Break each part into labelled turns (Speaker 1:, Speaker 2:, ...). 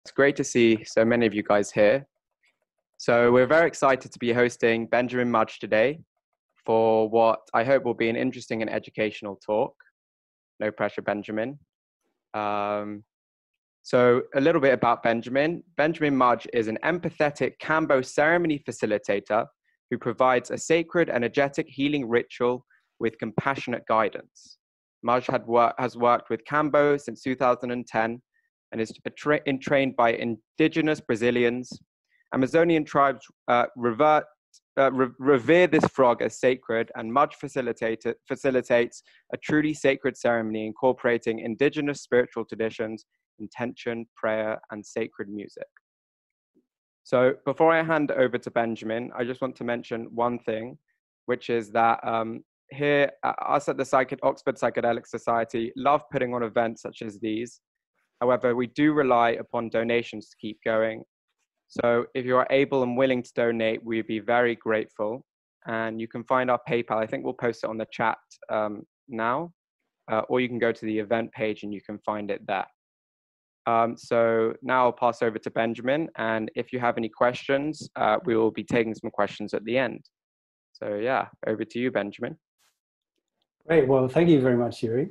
Speaker 1: It's great to see so many of you guys here. So we're very excited to be hosting Benjamin Mudge today for what I hope will be an interesting and educational talk. No pressure, Benjamin. So a little bit about Benjamin. Benjamin Mudge is an empathetic Kambo ceremony facilitator who provides a sacred, energetic healing ritual with compassionate guidance. Mudge has worked with Kambo since 2010 and is trained by indigenous Brazilians. Amazonian tribes revere this frog as sacred, and Mudge facilitates a truly sacred ceremony incorporating indigenous spiritual traditions, intention, prayer, and sacred music. So before I hand over to Benjamin, I just want to mention one thing, which is that here, us at the Oxford Psychedelic Society love putting on events such as these. However, we do rely upon donations to keep going. So if you are able and willing to donate, we'd be very grateful. And you can find our PayPal. I think we'll post it on the chat now, or you can go to the event page and you can find it there. So now I'll pass over to Benjamin. And if you have any questions, we will be taking some questions at the end. So yeah, over to you, Benjamin.
Speaker 2: Great. Well, thank you very much, Yuri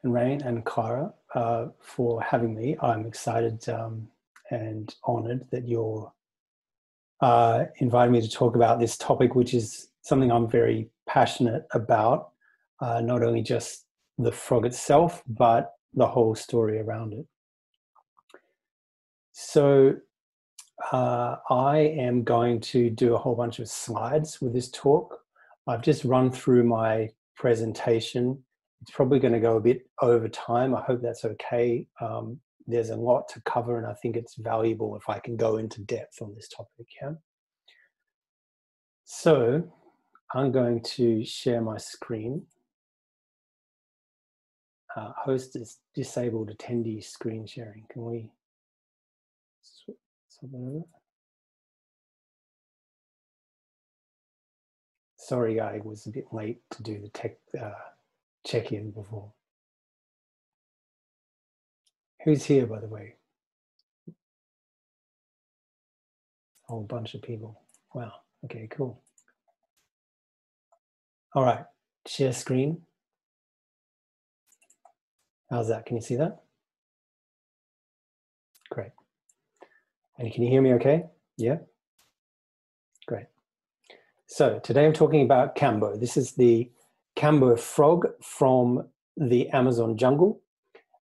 Speaker 2: and Rain and Kara for having me. I'm excited and honored that you're inviting me to talk about this topic, which is something I'm very passionate about, not only just the frog itself, but the whole story around it. So I am going to do a whole bunch of slides with this talk. I've just run through my presentation. It's probably going to go a bit over time. I hope that's okay. There's a lot to cover, and I think it's valuable if I can go into depth on this topic. Yeah? So I'm going to share my screen. Host is disabled attendee screen sharing. Can we swap something over? Sorry, I was a bit late to do the tech check-in before. Who's here, by the way? A whole bunch of people. Wow. Okay, cool. All right. Share screen. How's that? Can you see that? Great. And can you hear me okay? Yeah? Great. So today I'm talking about Kambo. This is the Kambo frog from the Amazon jungle.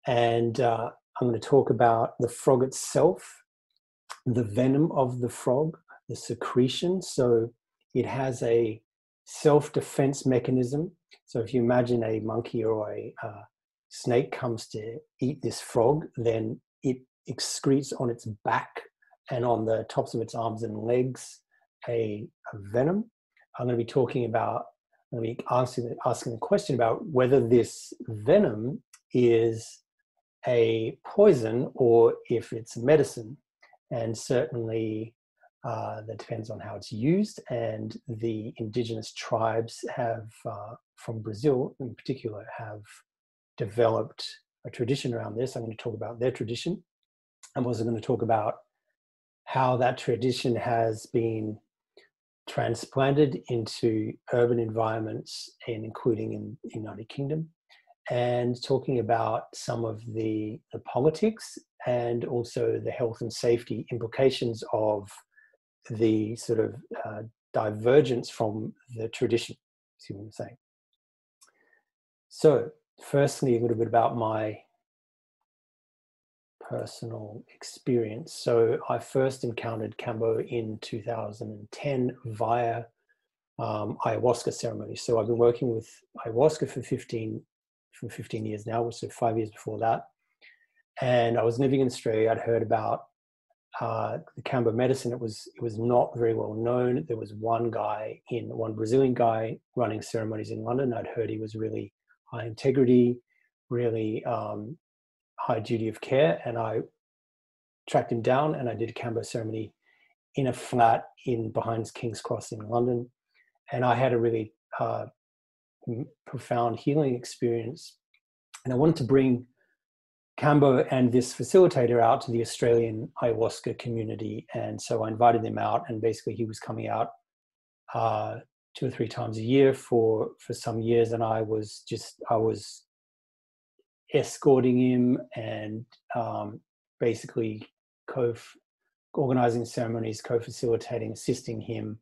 Speaker 2: And I'm going to talk about the frog itself, the venom of the frog, the secretion. So it has a self-defense mechanism. So if you imagine a monkey or a snake comes to eat this frog, then it excretes on its back and on the tops of its arms and legs a venom. I'm going to be talking about, I'm going to be asking the question about whether this venom is a poison or if it's medicine. And certainly that depends on how it's used. And the indigenous tribes have, from Brazil in particular, have developed a tradition around this. I'm going to talk about their tradition. I'm also going to talk about how that tradition has been transplanted into urban environments, and including in the United Kingdom, and talking about some of the politics and also the health and safety implications of the sort of divergence from the tradition. See what I'm saying? So firstly, a little bit about my personal experience. So I first encountered Kambo in 2010 via ayahuasca ceremony. So I've been working with ayahuasca for 15 years now, so 5 years before that. And I was living in Australia. I'd heard about the Kambo medicine. It was not very well known. There was one Brazilian guy running ceremonies in London. I'd heard he was really high integrity, really high duty of care, and I tracked him down and I did a Kambo ceremony in a flat behind King's Cross in London, and I had a really profound healing experience. And I wanted to bring Kambo and this facilitator out to the Australian ayahuasca community. And so I invited them out, and basically he was coming out 2 or 3 times a year for some years. And I was escorting him and basically organizing ceremonies, co-facilitating, assisting him.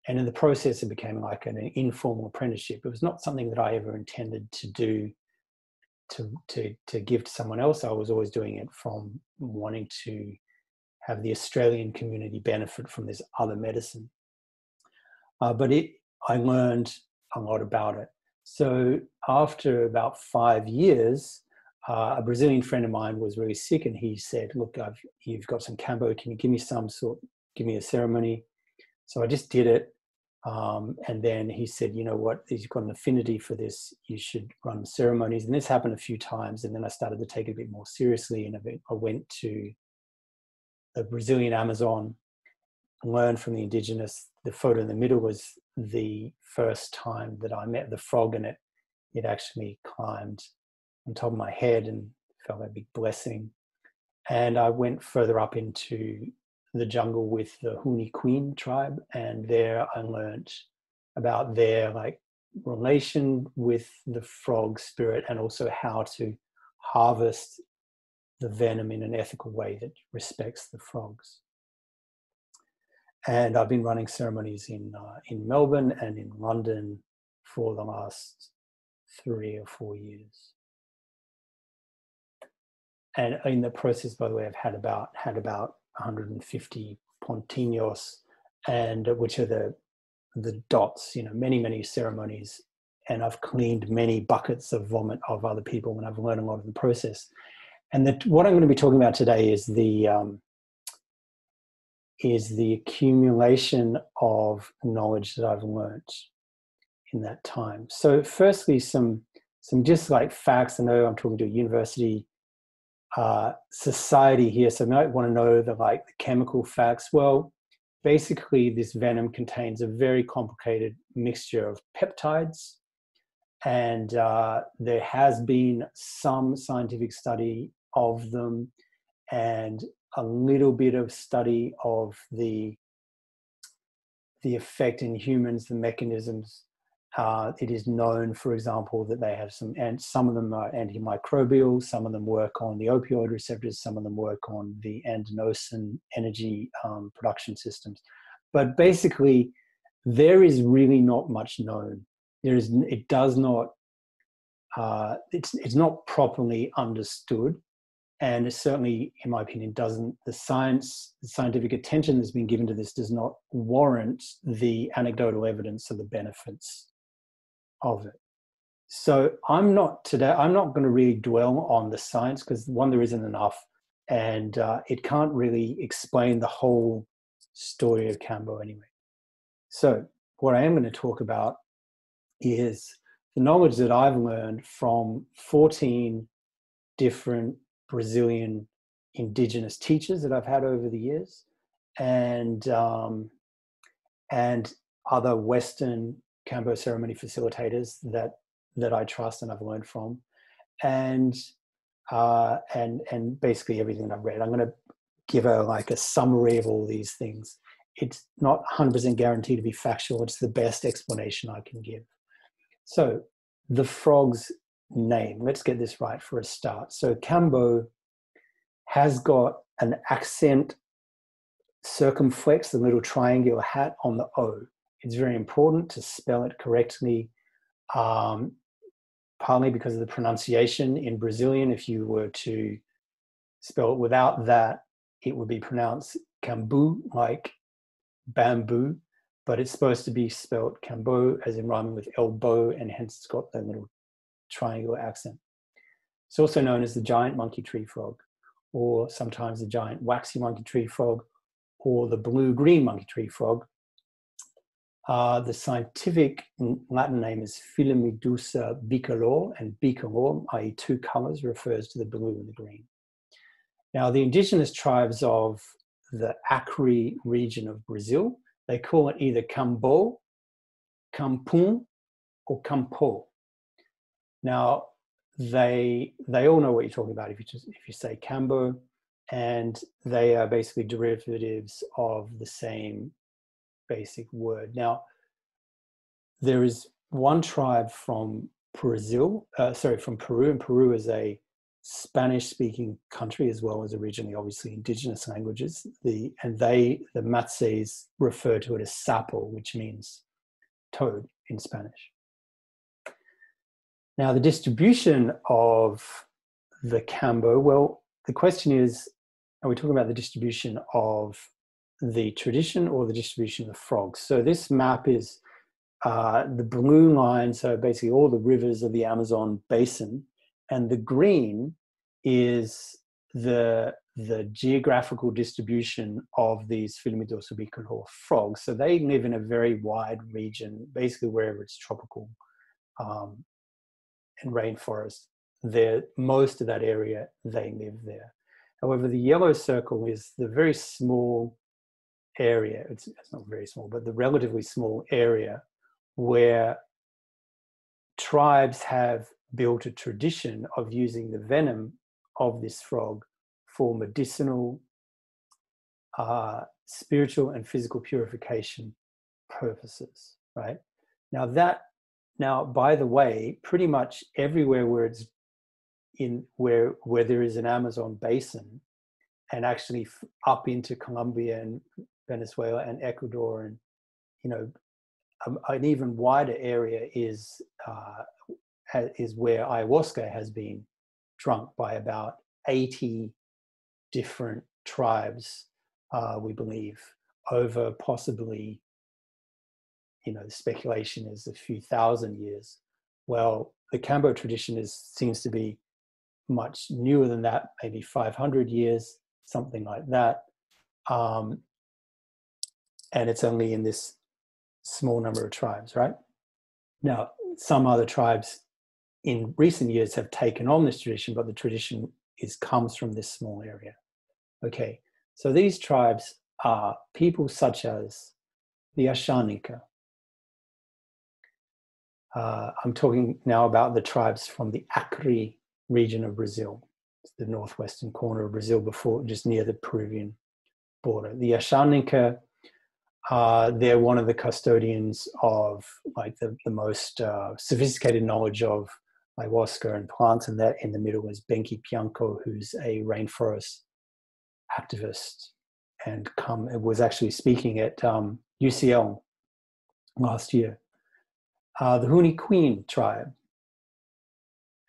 Speaker 2: And in the process, it became like an informal apprenticeship. It was not something that I ever intended to do to give to someone else. I was always doing it from wanting to have the Australian community benefit from this other medicine. But I learned a lot about it. So after about 5 years, a Brazilian friend of mine was really sick, and he said, look, you've got some Kambo, can you give me a ceremony? So I just did it. And then he said, you know what, you've got an affinity for this, you should run ceremonies. And this happened a few times. And then I started to take it a bit more seriously. And I went to the Brazilian Amazon, learned from the Indigenous. The photo in the middle was the first time that I met the frog, and it actually climbed on top of my head and felt like a big blessing. And I went further up into the jungle with the Huni Queen tribe, and there I learned about their relation with the frog spirit, and also how to harvest the venom in an ethical way that respects the frogs. And I've been running ceremonies in Melbourne and in London for the last 3 or 4 years. And in the process, by the way, I've had about 150 pontinos, and which are the dots, many ceremonies. And I've cleaned many buckets of vomit of other people, and I've learned a lot in the process. And what I'm going to be talking about today is the accumulation of knowledge that I've learned in that time. So firstly, some just facts. I know I'm talking to a university society here, so you might want to know the chemical facts. Well, basically this venom contains a very complicated mixture of peptides, and there has been some scientific study of them and a little bit of study of the effect in humans, the mechanisms. It is known, for example, that they have some of them are antimicrobial, some of them work on the opioid receptors, some of them work on the adenosine energy production systems. But basically, there is really not much known. It's not properly understood. And it certainly, in my opinion, the scientific attention that's been given to this does not warrant the anecdotal evidence of the benefits of it. So I'm not going to really dwell on the science, because one, there isn't enough, and it can't really explain the whole story of Kambo anyway. So what I am going to talk about is the knowledge that I've learned from 14 different Brazilian indigenous teachers that I've had over the years, and other Western Kambo ceremony facilitators that I trust and I've learned from, and basically everything I've read. I'm going to give a summary of all these things. It's not 100% guaranteed to be factual. It's the best explanation I can give. So the frog's name, let's get this right for a start. So Kambo has got an accent circumflex, the little triangular hat on the O. It's very important to spell it correctly, partly because of the pronunciation in Brazilian. If you were to spell it without that, it would be pronounced Kambu, like bamboo, but it's supposed to be spelled Kambo, as in rhyming with elbow, and hence it's got that little triangular accent. It's also known as the giant monkey tree frog, or sometimes the giant waxy monkey tree frog, or the blue-green monkey tree frog. The scientific Latin name is Philomedusa bicolor, and bicolor, i.e. 2 colors, refers to the blue and the green. Now, the indigenous tribes of the Acre region of Brazil, they call it either Kambô, Kampung, or Kampo. Now, they all know what you're talking about if you say Kambo, and they are basically derivatives of the same basic word. Now, there is one tribe from Brazil, from Peru, and Peru is a Spanish-speaking country as well as originally, obviously, indigenous languages. The Matses refer to it as sapo, which means toad in Spanish. Now, the distribution of the Kambo, well, the question is, are we talking about the distribution of the tradition or the distribution of frogs? So this map is the blue line, so basically all the rivers of the Amazon basin, and the green is the geographical distribution of these Philomydous ubiquitors frogs. So they live in a very wide region, basically wherever it's tropical and rainforest. Most of that area, they live there. However, the yellow circle is the very small area, it's not very small, but the relatively small area where tribes have built a tradition of using the venom of this frog for medicinal, spiritual and physical purification purposes, right? Now, by the way, pretty much everywhere where it's where there is an Amazon basin, and actually up into Colombia and Venezuela and Ecuador, and an even wider area is where ayahuasca has been drunk by about 80 different tribes, we believe, over possibly, the speculation is a few thousand years. Well, the Kambo tradition seems to be much newer than that, maybe 500 years, something like that. And it's only in this small number of tribes, right? Now, some other tribes in recent years have taken on this tradition, but the tradition comes from this small area. Okay, so these tribes are people such as the Ashaninka. I'm talking now about the tribes from the Acre region of Brazil, the northwestern corner of Brazil, just near the Peruvian border. The Ashaninka, they're one of the custodians of the most sophisticated knowledge of ayahuasca and plants, and that in the middle is Benki Pianco, who's a rainforest activist and was actually speaking at UCL last year. The Huni Queen tribe,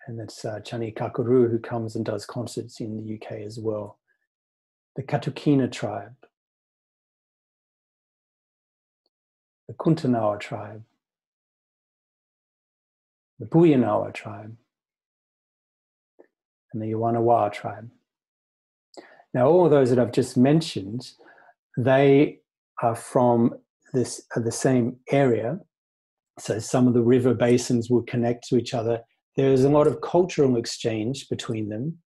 Speaker 2: and that's Chani Kakuru, who comes and does concerts in the UK as well. The Katukina tribe, the Kuntanawa tribe, the Buyanawa tribe, and the Yawanawa tribe. Now, all of those that I've just mentioned, they are from the same area. So some of the river basins will connect to each other. There's a lot of cultural exchange between them.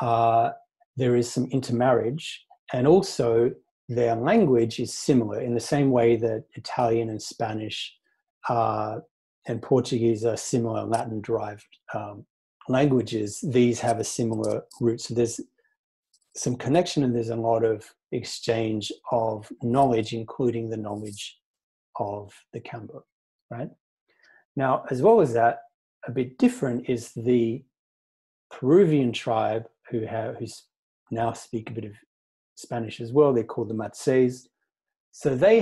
Speaker 2: There is some intermarriage, and also their language is similar in the same way that Italian and Spanish and Portuguese are similar Latin-derived languages. These have a similar root. So there's some connection, and there's a lot of exchange of knowledge, including the knowledge of the Kambo, right? Now, as well as that, a bit different is the Peruvian tribe who now speak a bit of Spanish as well. They're called the Matses. So they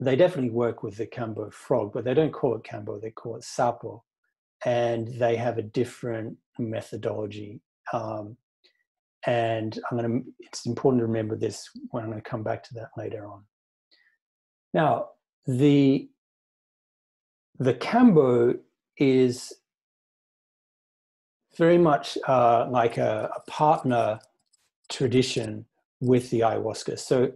Speaker 2: definitely work with the Kambo frog, but they don't call it Kambo, they call it sapo. And they have a different methodology. And it's important to remember this when I'm going to come back to that later on. Now, the Kambo is very much like a partner tradition with the ayahuasca. So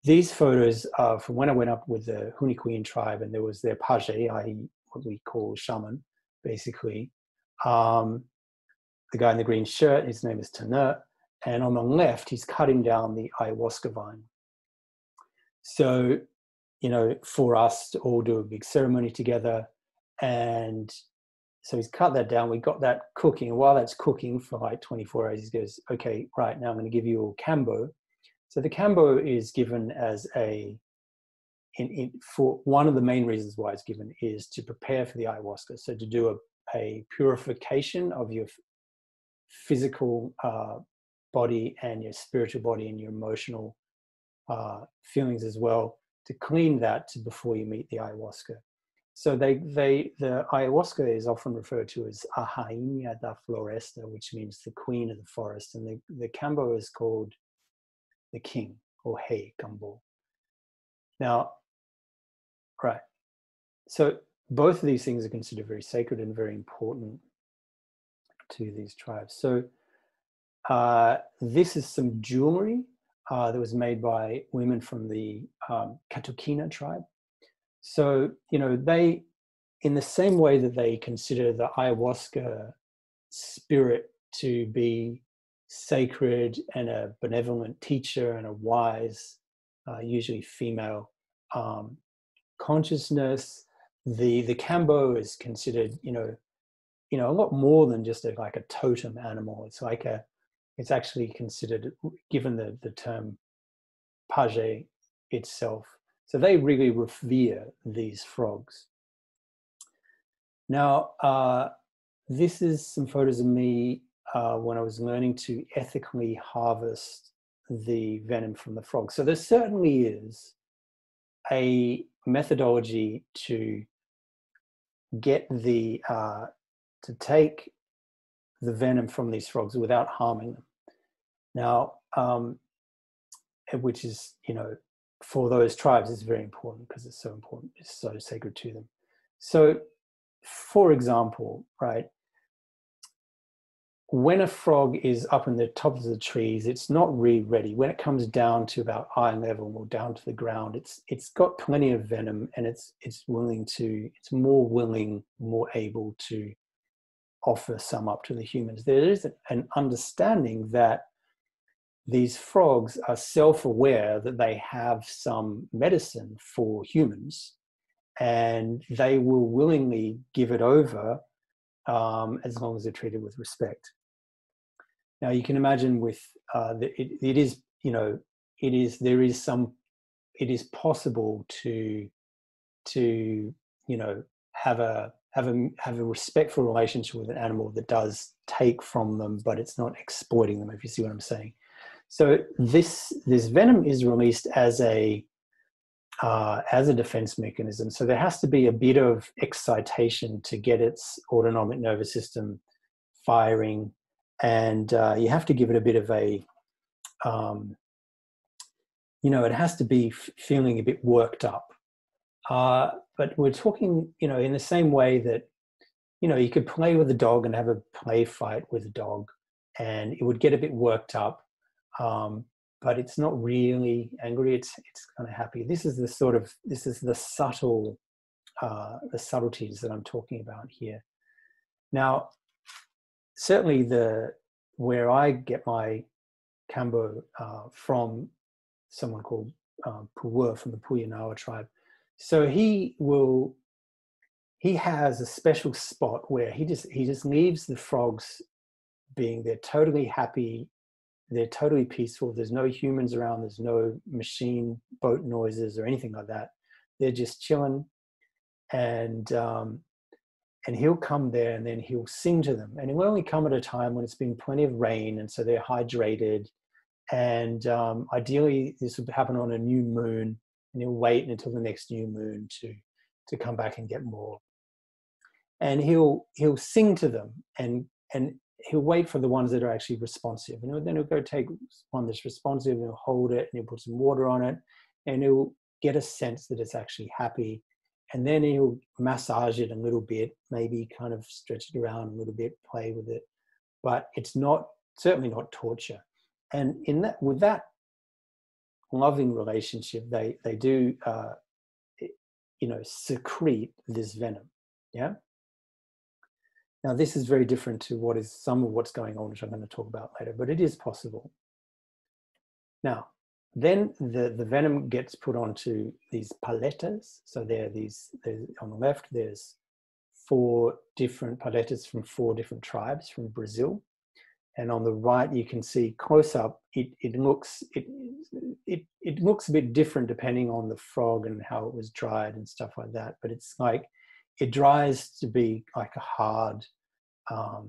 Speaker 2: these photos are from when I went up with the Huniquin tribe, and there was their page, i.e. what we call shaman, basically. The guy in the green shirt, his name is Tanert, and on the left, he's cutting down the ayahuasca vine. So, for us to all do a big ceremony together, and so he's cut that down. We got that cooking. And while that's cooking for like 24 hours, he goes, okay, right, now I'm going to give you a Kambo. So the Kambo is given as for one of the main reasons why it's given is to prepare for the ayahuasca. So to do a purification of your physical body and your spiritual body and your emotional feelings as well, to clean that before you meet the ayahuasca. So the ayahuasca is often referred to as a rainha da floresta, which means the queen of the forest, and the Kambo is called the king, or Hey Kambô. Now, right, so both of these things are considered very sacred and very important to these tribes. So this is some jewelry that was made by women from the Katukina tribe. So, you know, they, in the same way that they consider the ayahuasca spirit to be sacred and a benevolent teacher and a wise, usually female consciousness, the Kambo is considered, you know, a lot more than just like a totem animal. It's like it's actually considered, given the term purge itself. So they really revere these frogs. Now, this is some photos of me when I was learning to ethically harvest the venom from the frog. So there certainly is a methodology to get to take the venom from these frogs without harming them. Now, which is, you know, for those tribes is very important because it's so important, it's so sacred to them. So, for example, right, when a frog is up in the top of the trees, it's not really ready. When it comes down to about eye level or down to the ground, it's got plenty of venom, and it's more willing, more able to offer some up to the humans. There is an understanding that these frogs are self-aware that they have some medicine for humans, and they will willingly give it over as long as they're treated with respect. Now you can imagine with it is, you know, it is possible to you know, have a respectful relationship with an animal that does take from them, but it's not exploiting them, if you see what I'm saying. So this venom is released as a defense mechanism. So there has to be a bit of excitation to get its autonomic nervous system firing, and you have to give it a bit of a, you know, it has to be feeling a bit worked up. But we're talking, you know, in the same way that, you know, you could play with a dog and have a play fight with a dog, and it would get a bit worked up. But it's not really angry. It's kind of happy. This is the subtle, the subtleties that I'm talking about here. Now, certainly where I get my Kambo from someone called Puwa from the Puyanawa tribe. So he has a special spot where he just leaves the frogs being, they're totally happy. They're totally peaceful. There's no humans around. There's no machine boat noises or anything like that. They're just chilling, and he'll come there and then he'll sing to them. And he'll only come at a time when it's been plenty of rain, and so they're hydrated. And ideally, this would happen on a new moon, and he'll wait until the next new moon to come back and get more. And he'll sing to them, and he'll wait for the ones that are actually responsive, and then he'll go take one that's responsive and he'll hold it and he'll put some water on it, and he'll get a sense that it's actually happy, and then he'll massage it a little bit, maybe kind of stretch it around a little bit, play with it, but it's certainly not torture. And with that loving relationship, they do you know, secrete this venom. Yeah. Now, this is very different to some of what's going on, which I'm going to talk about later, but it is possible. Now, then the venom gets put onto these paletas. So there's on the left, there's 4 different paletas from 4 different tribes from Brazil. And on the right, you can see close up, it looks a bit different depending on the frog and how it was dried and stuff like that. But it's like, it dries to be like a hard, kind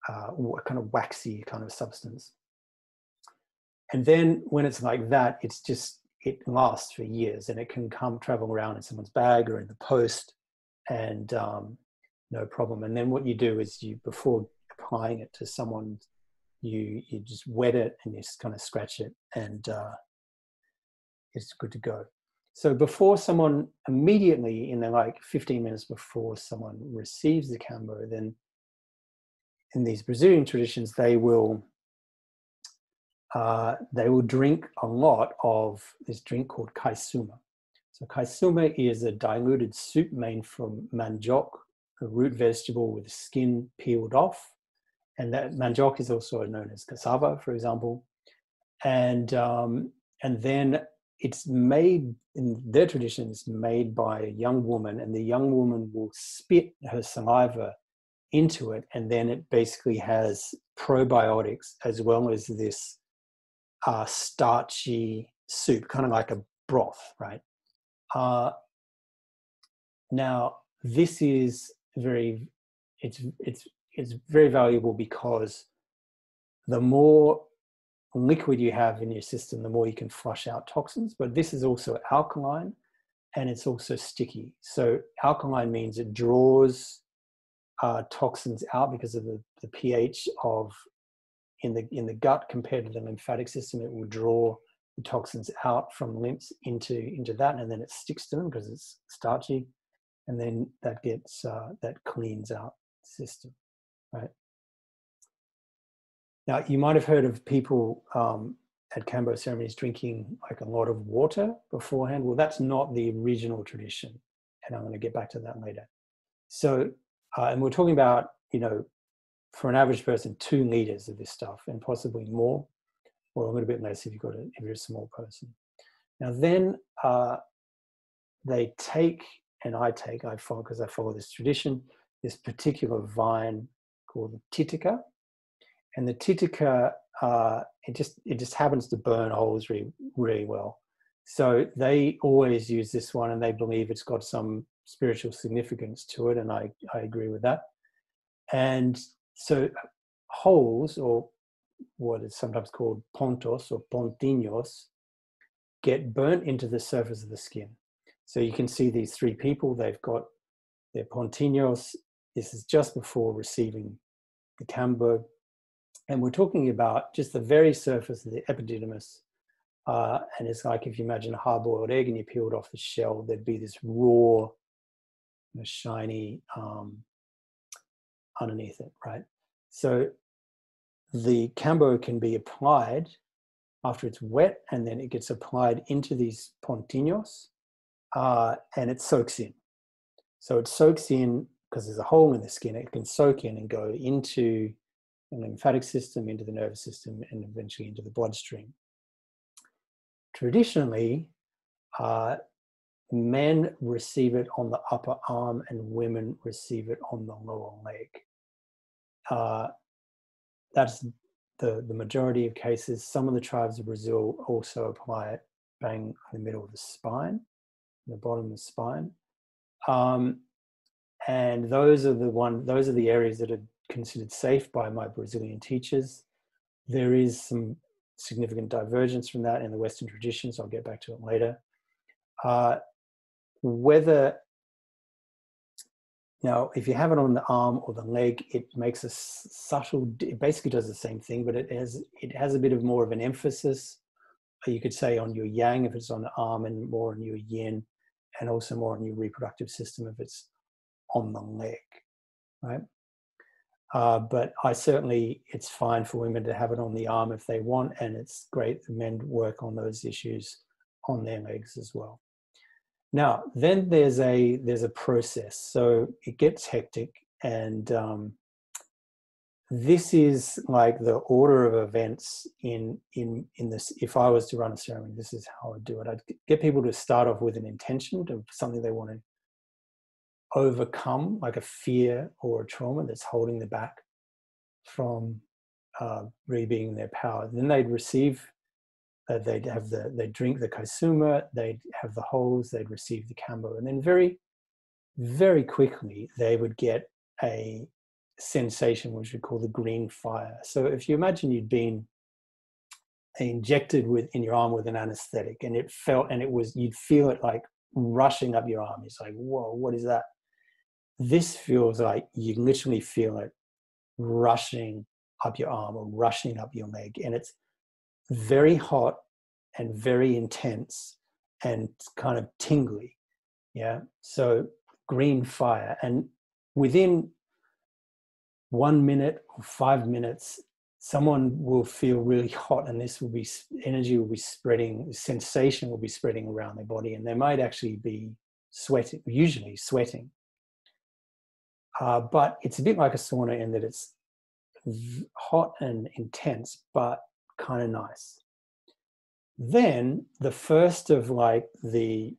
Speaker 2: of waxy kind of substance. And then when it's like that, it's just, it lasts for years, and it can travel around in someone's bag or in the post, and no problem. And then what you do is before applying it to someone, you just wet it and you just kind of scratch it, and it's good to go. So before someone, immediately in the like 15 minutes before someone receives the Kambo, then in these Brazilian traditions, they will drink a lot of this drink called kaisuma. So kaisuma is a diluted soup made from mandioc, a root vegetable with the skin peeled off. And that mandioc is also known as cassava, for example. And then it's made, in their tradition, it's made by a young woman, and the young woman will spit her saliva into it, and then it basically has probiotics as well as this starchy soup, kind of like a broth, right? Now, this is it's very valuable, because the more liquid you have in your system, the more you can flush out toxins. But this is also alkaline, and it's also sticky. So alkaline means it draws toxins out because of the pH in the gut compared to the lymphatic system. It will draw the toxins out from lymphs into that, and then it sticks to them because it's starchy, and then that gets that cleans out the system, right? Now, you might have heard of people at Kambo ceremonies drinking like a lot of water beforehand. Well, that's not the original tradition, and I'm going to get back to that later. So, and we're talking about, for an average person, 2 liters of this stuff, and possibly more, or a little bit less if you're a small person. Now, then they take, and I follow, because I follow this tradition, this particular vine called the titica. And the titica, it just happens to burn holes really, really well. So they always use this one, and they believe it's got some spiritual significance to it, and I agree with that. And so holes, or what is sometimes called pontos or pontinhos, get burnt into the surface of the skin. So you can see these 3 people, they've got their pontinhos. This is just before receiving the Kambo. And we're talking about just the very surface of the epididymis. And it's like if you imagine a hard-boiled egg and you peeled off the shell, there'd be this raw, shiny underneath it, right? So the Kambo can be applied after it's wet, and then it gets applied into these pontinhos, and it soaks in. So it soaks in because there's a hole in the skin. It can soak in and go into the lymphatic system, into the nervous system, and eventually into the bloodstream. Traditionally, men receive it on the upper arm and women receive it on the lower leg. That's the majority of cases. Some of the tribes of Brazil also apply it bang in the middle of the spine, the bottom of the spine. And those are the areas that are considered safe by my Brazilian teachers. There is some significant divergence from that in the Western traditions. I'll get back to it later. Now, if you have it on the arm or the leg, it makes a subtle, it basically does the same thing, but it has a bit of more of an emphasis. You could say on your yang if it's on the arm, and more on your yin, and also more on your reproductive system if it's on the leg, right? But it's fine for women to have it on the arm if they want, and it's great that men work on those issues on their legs as well. Now, then there's a process. So it gets hectic, and this is like the order of events in this. If I was to run a ceremony, this is how I'd do it. I'd get people to start off with an intention of something they want to overcome like a fear or a trauma that's holding them back from really being in their power. Then they'd receive, they'd drink the kosuma, they'd have the holes, they'd receive the kambo, and then very, very quickly they would get a sensation which we call the green fire. So if you imagine you'd been injected in your arm with an anesthetic, and you'd feel it like rushing up your arm. It's like, whoa, what is that? This feels like you literally feel it rushing up your arm or rushing up your leg, and it's very hot and very intense and kind of tingly. Yeah. So green fire, and within 1 minute or 5 minutes, someone will feel really hot, and energy will be spreading, sensation will be spreading around their body, and they might actually be sweating, usually sweating. But it's a bit like a sauna in that it's hot and intense, but kind of nice. Then the first of like the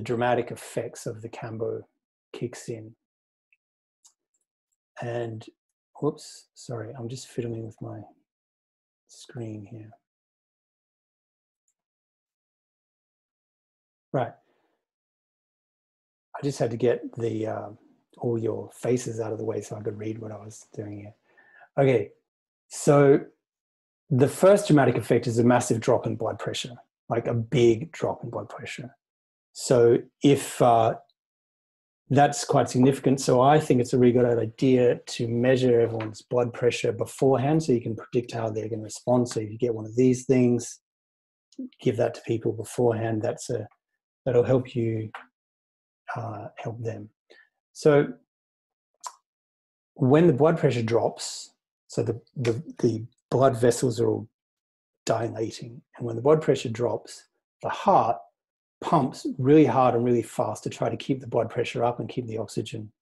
Speaker 2: dramatic effects of the kambo kicks in. And whoops, sorry, I'm just fiddling with my screen here. Right. I just had to get the all your faces out of the way so I could read what I was doing here. Okay, so the first dramatic effect is a massive drop in blood pressure, like a big drop in blood pressure. So if that's quite significant, so I think it's a really good idea to measure everyone's blood pressure beforehand so you can predict how they're going to respond. So if you get one of these things, give that to people beforehand. That'll help you help them. So when the blood pressure drops, so the blood vessels are all dilating, and when the blood pressure drops, the heart pumps really hard and really fast to try to keep the blood pressure up and keep the oxygen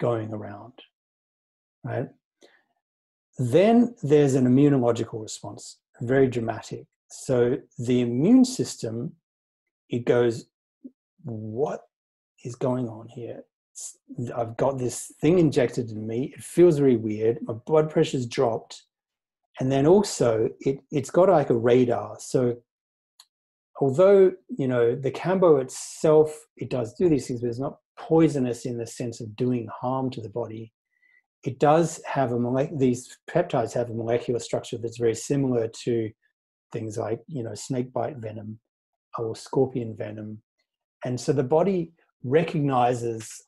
Speaker 2: going around, right? Then there's an immunological response, very dramatic. So the immune system, it goes, what is going on here? I've got this thing injected in me. It feels very weird. My blood pressure's dropped. And then also it's got like a radar. So although, you know, the kambo itself, it does do these things, but it's not poisonous in the sense of doing harm to the body. It does have these peptides have a molecular structure that's very similar to things like, you know, snake bite venom or scorpion venom. And so the body recognizes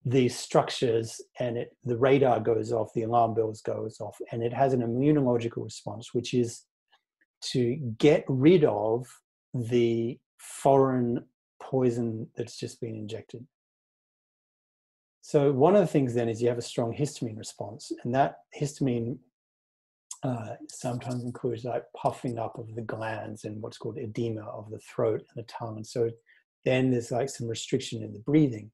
Speaker 2: these structures, and the radar goes off, the alarm bells goes off, and it has an immunological response, which is to get rid of the foreign poison that's just been injected. So one of the things then is you have a strong histamine response, and that histamine sometimes includes like puffing up of the glands and what's called edema of the throat and the tongue. And so then there's like some restriction in the breathing.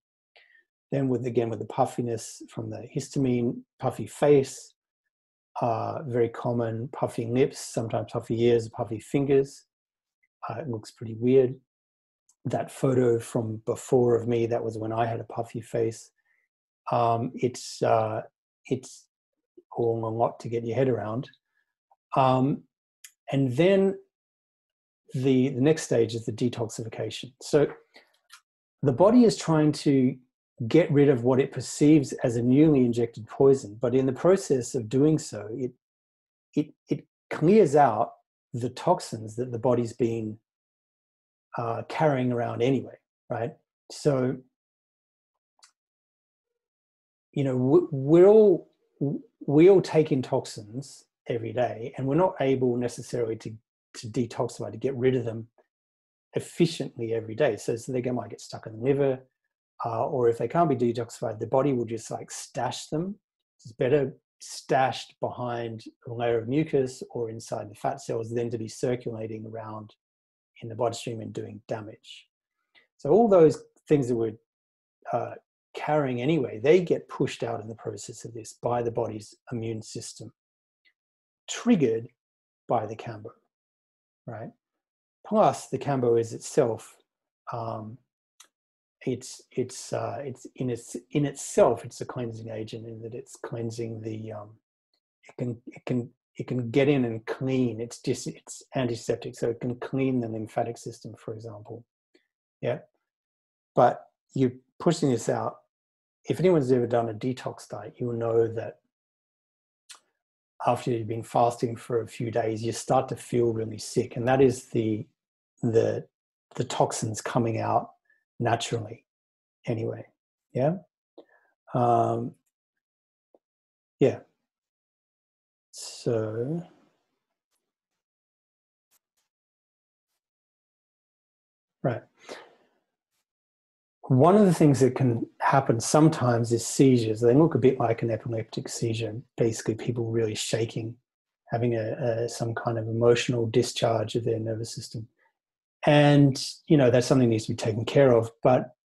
Speaker 2: Then with the puffiness from the histamine, puffy face, very common, puffy lips, sometimes puffy ears, puffy fingers. It looks pretty weird. That photo from before of me, that was when I had a puffy face. It's all a lot to get your head around. And then the next stage is the detoxification. So the body is trying to get rid of what it perceives as a newly injected poison, but in the process of doing so, it clears out the toxins that the body's been carrying around anyway, right? So, you know, we all take in toxins every day, and we're not able necessarily to detoxify, to get rid of them efficiently every day. So they might get stuck in the liver, or if they can't be detoxified, the body will just like stash them. It's better stashed behind a layer of mucus or inside the fat cells than to be circulating around in the bloodstream and doing damage. So all those things that we're carrying anyway, they get pushed out in the process of this by the body's immune system, triggered by the kambo, right? Plus, the kambo is itself in itself, it's a cleansing agent in that it's cleansing the it can get in and clean. It's antiseptic, so it can clean the lymphatic system, for example. Yeah, but you're pushing this out. If anyone's ever done a detox diet, you will know that after you've been fasting for a few days, you start to feel really sick, and that is the toxins coming out naturally. Anyway, yeah, yeah. So, right. One of the things that can happen sometimes is seizures. They look a bit like an epileptic seizure. Basically, people really shaking, having some kind of emotional discharge of their nervous system. And, that's something that needs to be taken care of. But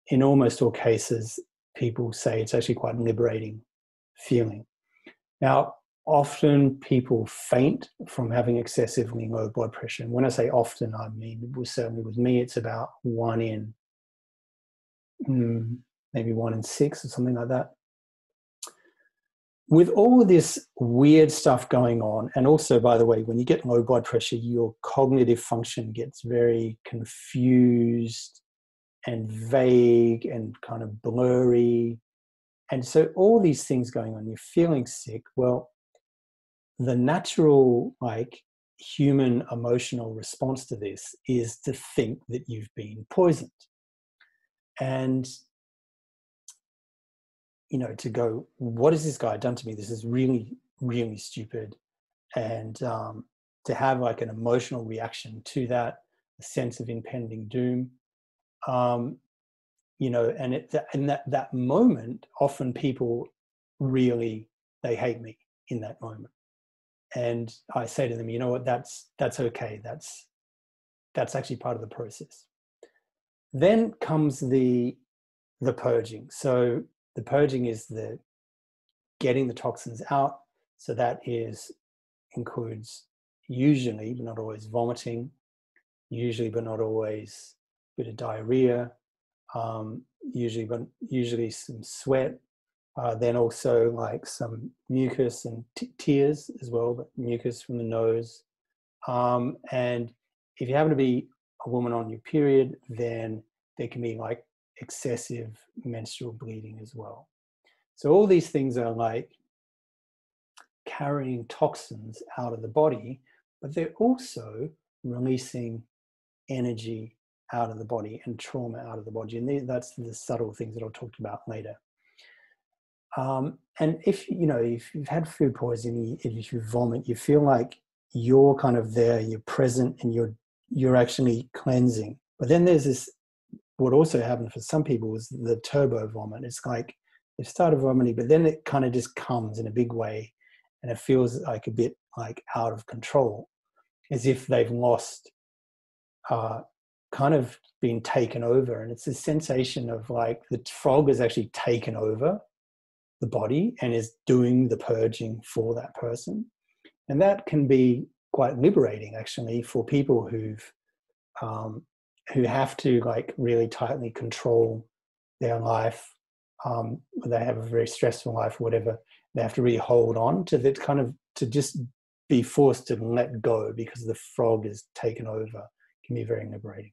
Speaker 2: in almost all cases, people say it's actually quite a liberating feeling. Now, often people faint from having excessively low blood pressure. And when I say often, I mean, certainly with me, it's about 1 in maybe 1 in 6 or something like that. With all of this weird stuff going on, and also, by the way, when you get low blood pressure, your cognitive function gets very confused and vague and kind of blurry. And so all these things going on, you're feeling sick. Well, the natural, human emotional response to this is to think that you've been poisoned. And, to go, what has this guy done to me? This is really, really stupid. And to have an emotional reaction to that, a sense of impending doom, and that moment, often people really, they hate me in that moment. And I say to them, you know what, that's okay. That's actually part of the process. Then comes the purging. So the purging is the getting the toxins out. So that includes usually, but not always, vomiting, usually but not always a bit of diarrhea, usually some sweat, then also some mucus and tears as well, but mucus from the nose. And if you happen to be a woman on your period, then there can be excessive menstrual bleeding as well. So all these things are carrying toxins out of the body, but they're also releasing energy out of the body and trauma out of the body. And that's the subtle things that I'll talk about later. And if you've had food poisoning, if you vomit, you feel like you're kind of there, you're present, and you're actually cleansing. But then there's this, what also happened for some people is the turbo vomit. It's like they started vomiting, but then it kind of just comes in a big way, and it feels like a bit out of control, as if they've lost, kind of been taken over. And it's a sensation of the frog has actually taken over the body and is doing the purging for that person. And that can be quite liberating, actually, for people who have to really tightly control their life. They have a very stressful life or whatever. They have to really hold on to that, kind of to just be forced to let go because the frog is taken over. It can be very liberating.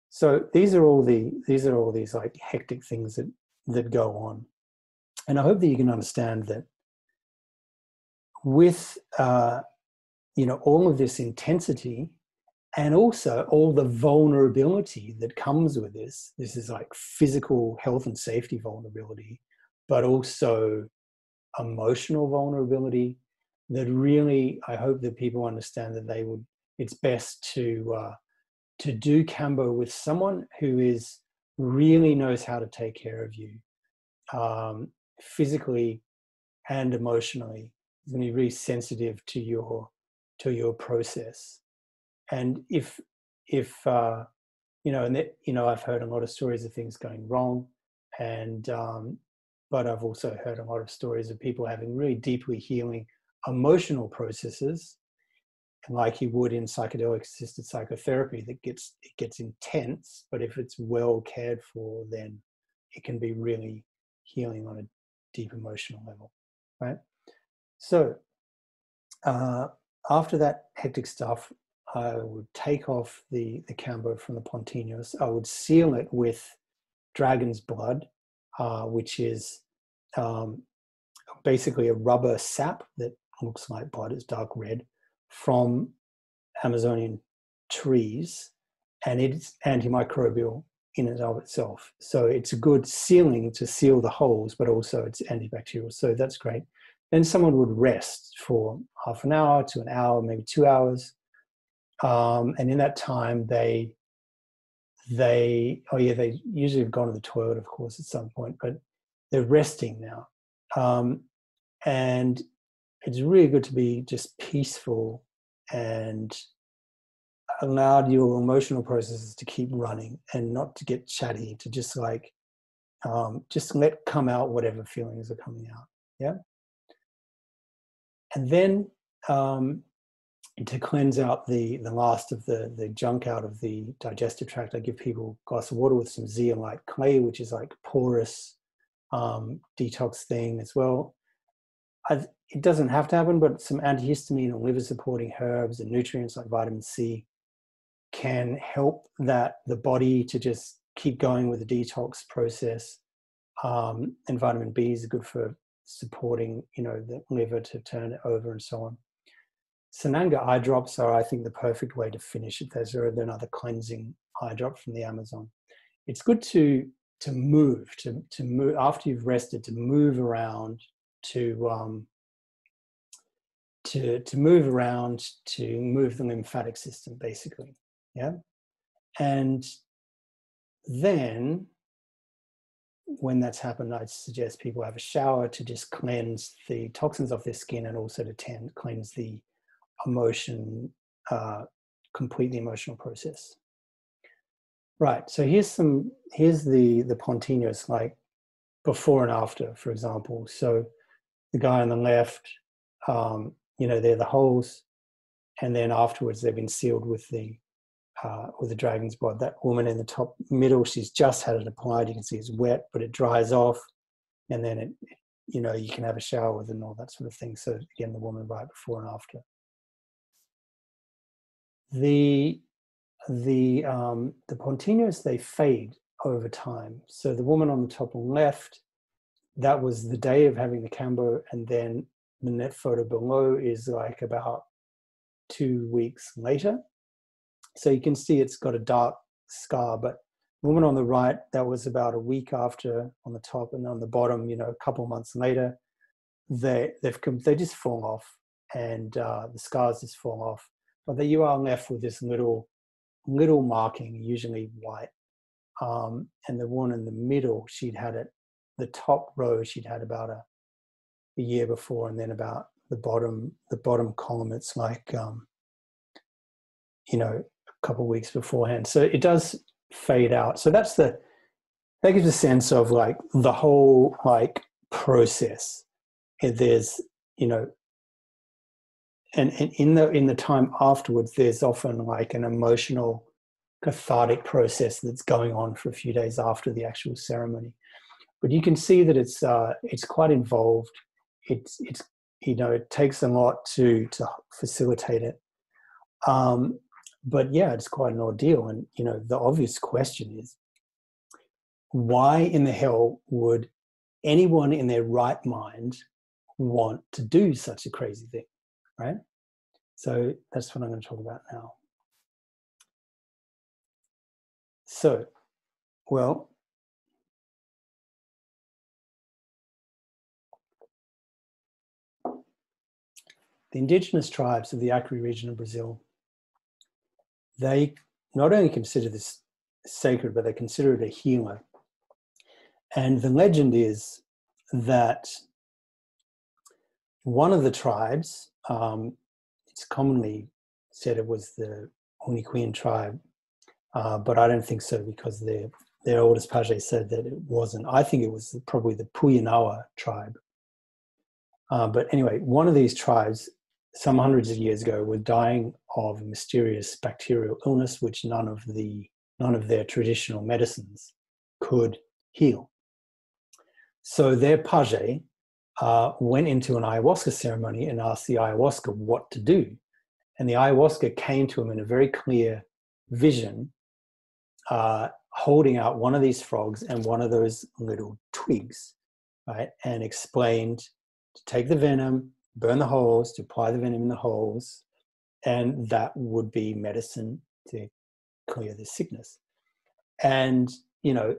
Speaker 2: So these are all these hectic things that go on. And I hope that you can understand that with all of this intensity and also all the vulnerability that comes with this is physical health and safety vulnerability, but also emotional vulnerability, that really, I hope that people understand that it's best to do Kambo with someone who really knows how to take care of you, physically and emotionally. Is going to be really sensitive to your process. And if I've heard a lot of stories of things going wrong, and but I've also heard a lot of stories of people having really deeply healing emotional processes, like you would in psychedelic assisted psychotherapy, that it gets intense, but if it's well cared for, then it can be really healing on a deep emotional level, right? So after that hectic stuff, I would take off the Kambo from the Pontinos. I would seal it with dragon's blood, which is basically a rubber sap that looks like blood. It's dark red, from Amazonian trees, and it's antimicrobial in and of itself. So it's a good sealing to seal the holes, but also it's antibacterial. So that's great. Then someone would rest for half an hour to an hour, maybe 2 hours. And in that time, they usually have gone to the toilet, of course, at some point, but they're resting now. And it's really good to be just peaceful and allowed your emotional processes to keep running and not to get chatty, to just like, just let come out whatever feelings are coming out. Yeah. And then to cleanse out the last of the junk out of the digestive tract, I give people a glass of water with some zeolite clay, which is like porous detox thing as well. It doesn't have to happen, but some antihistamine or liver supporting herbs and nutrients like vitamin C can help the body to just keep going with the detox process. And vitamin B is good for supporting, the liver to turn it over and so on. Sananga eye drops are, I think, the perfect way to finish it. There's another cleansing eye drop from the Amazon. It's good to move after you've rested, to move around, to move the lymphatic system, basically. Yeah. And then when that's happened, I'd suggest people have a shower to just cleanse the toxins off their skin, and also to cleanse the complete the emotional process. Right. So here's the Pontinos, like before and after, for example. So the guy on the left, they're the holes, and then afterwards they've been sealed with the dragon's blood. That woman in the top middle, she's just had it applied. You can see it's wet, but it dries off, and then you can have a shower with it and all that sort of thing. So again, the woman right before and after. The Pontinos, they fade over time. So the woman on the top left, that was the day of having the Kambo, and then the net photo below is like about 2 weeks later. So you can see it's got a dark scar, but the woman on the right, that was about a week after on the top, and on the bottom, a couple of months later, they just fall off, and the scars just fall off. But then you are left with this little marking, usually white. And the one in the middle, she'd had it, the top row, she'd had about a year before, and then about the bottom column, it's like, a couple of weeks beforehand. So it does fade out. So that gives a sense of like the whole like process. There's, and in the time afterwards, there's often like an emotional cathartic process that's going on for a few days after the actual ceremony. But you can see that it's quite involved. It takes a lot to facilitate it. But yeah, it's quite an ordeal. And, the obvious question is, why in the hell would anyone in their right mind want to do such a crazy thing, right? So that's what I'm going to talk about now. So, well, the indigenous tribes of the Acre region of Brazil, they not only consider this sacred, but they consider it a healer. And the legend is that one of the tribes, it's commonly said it was the Uniquian tribe, but I don't think so, because their oldest page said that it wasn't. I think it was probably the Puyanawa tribe. But anyway, one of these tribes, some hundreds of years ago were dying of a mysterious bacterial illness which none of their traditional medicines could heal. So their page went into an ayahuasca ceremony and asked the ayahuasca what to do. And the ayahuasca came to him in a very clear vision, holding out one of these frogs and one of those little twigs, right? And explained to take the venom, burn the holes, to apply the venom in the holes, and that would be medicine to clear the sickness. And, you know,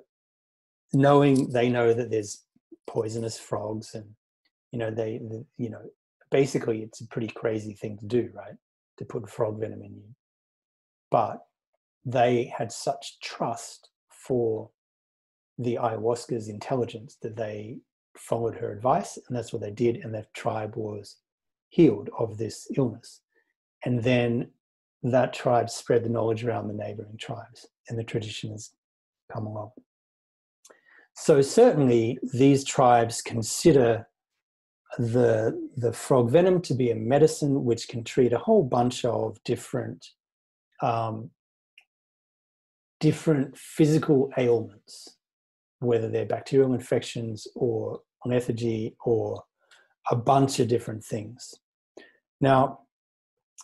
Speaker 2: they know that there's poisonous frogs, and, you know, basically it's a pretty crazy thing to do, right? To put frog venom in you. But they had such trust for the ayahuasca's intelligence that they followed her advice, and that's what they did, and their tribe was healed of this illness. And then that tribe spread the knowledge around the neighboring tribes, and the tradition has come along. So certainly these tribes consider the frog venom to be a medicine which can treat a whole bunch of different physical ailments, whether they're bacterial infections or lethargy or a bunch of different things. Now,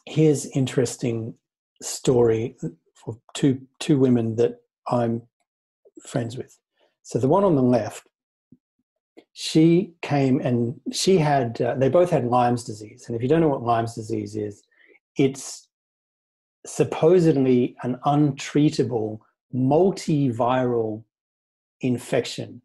Speaker 2: here's an interesting story for two women that I'm friends with. So the one on the left, she came and she had, they both had Lyme disease. And if you don't know what Lyme disease is, it's supposedly an untreatable multiviral infection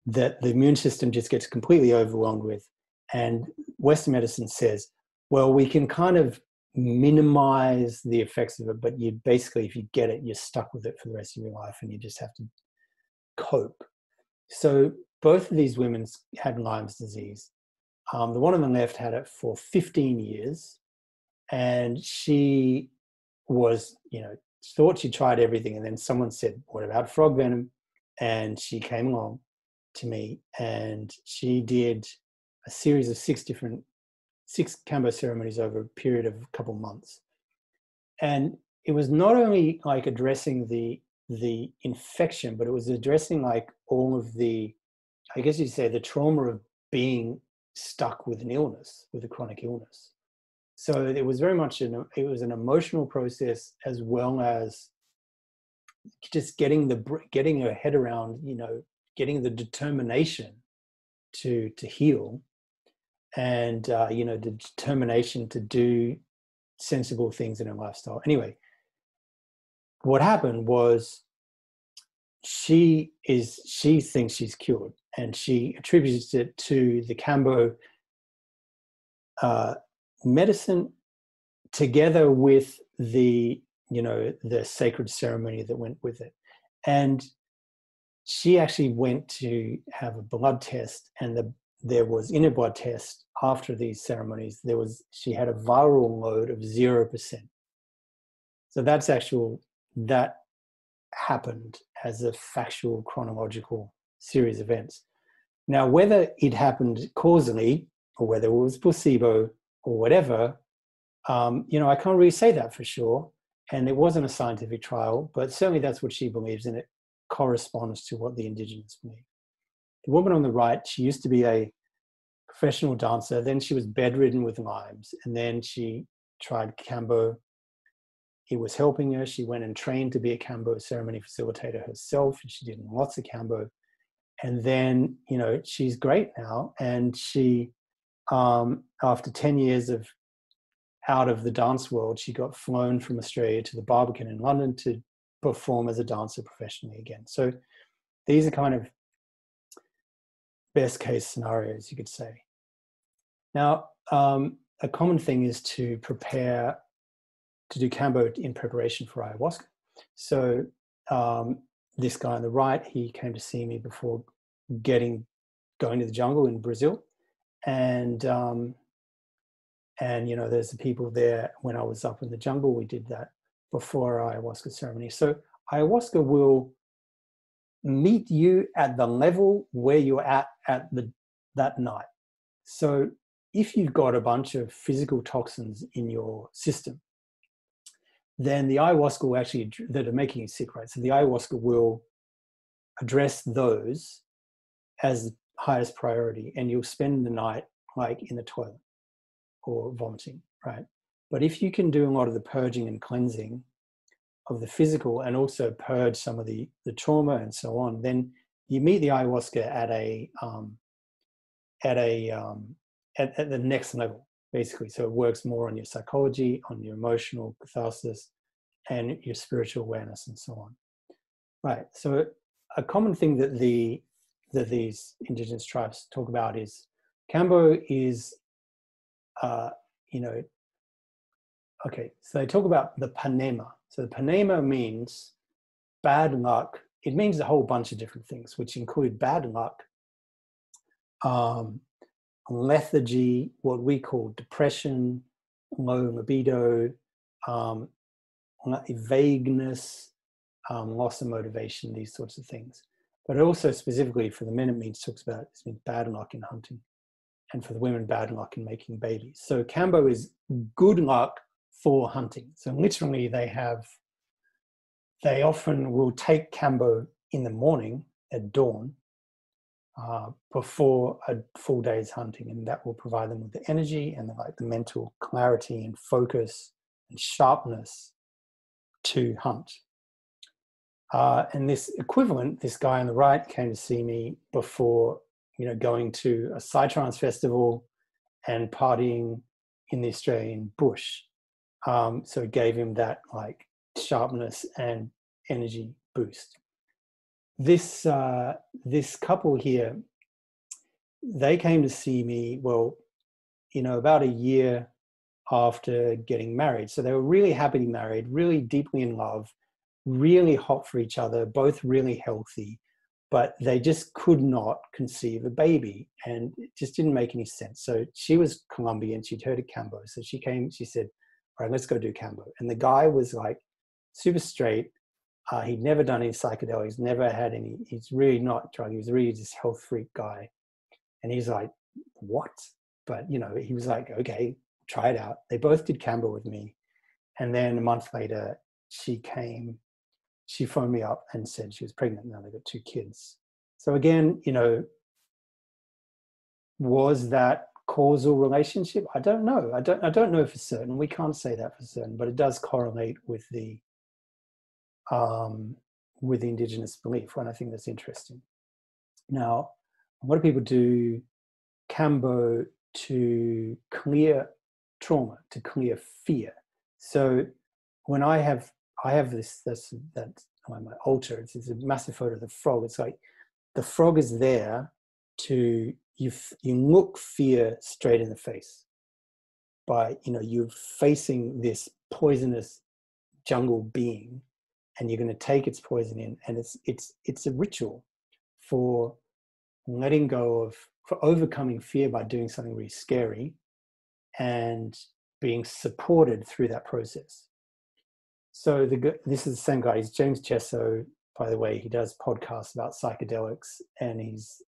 Speaker 2: that the immune system just gets completely overwhelmed with. And Western medicine says, well, we can kind of minimize the effects of it, but you basically, if you get it, you're stuck with it for the rest of your life and you just have to cope. So both of these women had Lyme disease. The one on the left had it for 15 years, and she was, you know, thought she tried everything, and then someone said, what about frog venom? And she came along to me, and she did a series of six Kambo ceremonies over a period of a couple months. And it was not only like addressing the infection, but it was addressing like all of the, I guess you'd say, the trauma of being stuck with an illness, with a chronic illness. So it was very much an emotional process, as well as just getting your head around, you know, getting the determination to heal, and you know, the determination to do sensible things in her lifestyle. Anyway, what happened was she thinks she's cured, and she attributes it to the Kambo medicine, together with the, you know, the sacred ceremony that went with it. And she actually went to have a blood test, and there was, in a blood test after these ceremonies, she had a viral load of 0%. So that happened as a factual chronological series of events. Now, whether it happened causally or whether it was placebo or whatever, you know, I can't really say that for sure. And it wasn't a scientific trial, but certainly that's what she believes, and it corresponds to what the Indigenous believe. The woman on the right, she used to be a professional dancer. Then she was bedridden with Lyme's, and then she tried Kambo. It was helping her. She went and trained to be a Kambo ceremony facilitator herself, and she did lots of Kambo. And then, you know, she's great now. And she, after 10 years of out of the dance world, she got flown from Australia to the Barbican in London to perform as a dancer professionally again. So these are kind of best case scenarios, you could say. Now, a common thing is to prepare to do Kambo in preparation for ayahuasca. So this guy on the right, he came to see me before going to the jungle in Brazil. And you know, there's the people there when I was up in the jungle. We did that before our ayahuasca ceremony. So ayahuasca will meet you at the level where you're at that night. So if you've got a bunch of physical toxins in your system, then the ayahuasca will actually, that are making you sick, right? So the ayahuasca will address those as highest priority, and you'll spend the night like in the toilet or vomiting, right? But if you can do a lot of the purging and cleansing of the physical and also purge some of the trauma and so on, then you meet the ayahuasca at the next level, basically. So it works more on your psychology, on your emotional catharsis, and your spiritual awareness and so on. Right. So a common thing that these indigenous tribes talk about is Kambo is, okay, so they talk about the Panema. So the Panema means bad luck. It means a whole bunch of different things, which include bad luck, lethargy, what we call depression, low libido, vagueness, loss of motivation, these sorts of things. But also specifically for the men, it means bad luck in hunting, and for the women, bad luck in making babies. So Kambo is good luck for hunting. So literally they often will take Kambo in the morning at dawn before a full day's hunting, and that will provide them with the energy and the mental clarity and focus and sharpness to hunt. And this equivalent, this guy on the right came to see me before, going to a Psytrance festival and partying in the Australian bush. So it gave him that sharpness and energy boost. This couple here, they came to see me, about a year after getting married. So they were really happily married, really deeply in love, really hot for each other, both really healthy, but they just could not conceive a baby, and it just didn't make any sense. So she was Colombian, she'd heard of Kambo. So she came, she said, all right, let's go do Kambo. And the guy was super straight. He'd never done any psychedelics, never had any, he's really not drug, he was really just health freak guy. And he's like, what? But, he was like, okay, try it out. They both did Kambo with me. And then a month later, she phoned me up and said she was pregnant. Now they've got 2 kids. So again, was that causal relationship? I don't know. I don't know for certain. We can't say that for certain, but it does correlate with the indigenous belief, and I think that's interesting. Now, a lot of people do Kambo to clear trauma, to clear fear. So when I have that's on my altar, it's a massive photo of the frog. It's like the frog is there to you look fear straight in the face by you're facing this poisonous jungle being, and you're going to take its poison in, and it's a ritual for letting go for overcoming fear by doing something really scary and being supported through that process. So this is the same guy. He's James Chesso, by the way. He does podcasts about psychedelics, and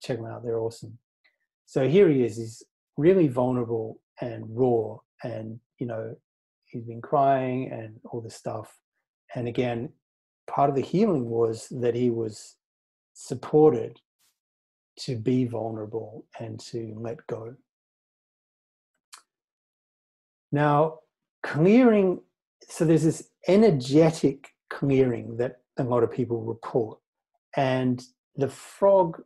Speaker 2: check them out. They're awesome. So here he is. He's really vulnerable and raw, and he's been crying and all this stuff. And again, part of the healing was that he was supported to be vulnerable and to let go. Now, clearing, so there's this energetic clearing that a lot of people report, and the frog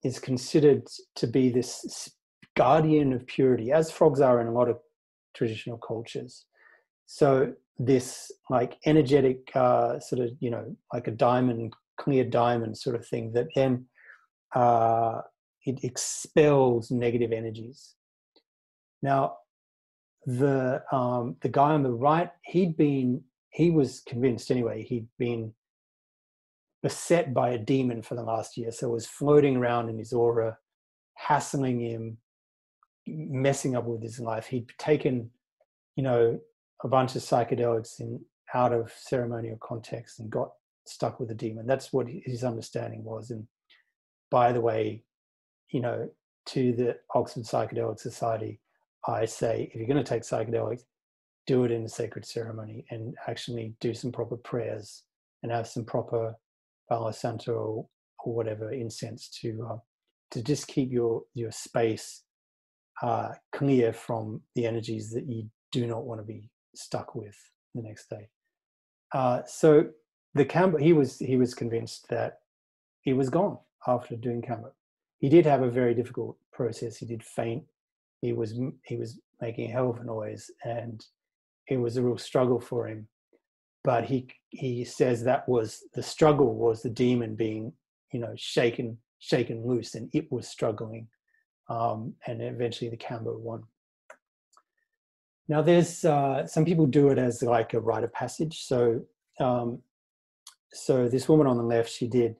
Speaker 2: is considered to be this guardian of purity, as frogs are in a lot of traditional cultures. So this energetic sort of, like a diamond, clear diamond sort of thing that then it expels negative energies. Now, the guy on the right, he was convinced anyway, he'd been beset by a demon for the last year. So it was floating around in his aura, hassling him, messing up with his life. He'd taken, a bunch of psychedelics out of ceremonial context and got stuck with the demon. That's what his understanding was. And by the way, to the Oxford Psychedelic Society, I say, if you're going to take psychedelics, do it in a sacred ceremony and actually do some proper prayers and have some proper Palo Santo or whatever incense to just keep your space clear from the energies that you do not want to be stuck with the next day. So the Kambo, he was convinced that he was gone after doing Kambo. He did have a very difficult process. He did faint. He was making a hell of a noise, and it was a real struggle for him. But he says that was the struggle, was the demon being, shaken loose, and it was struggling, and eventually the Kambo won. Now there's some people do it as like a rite of passage. So this woman on the left, she did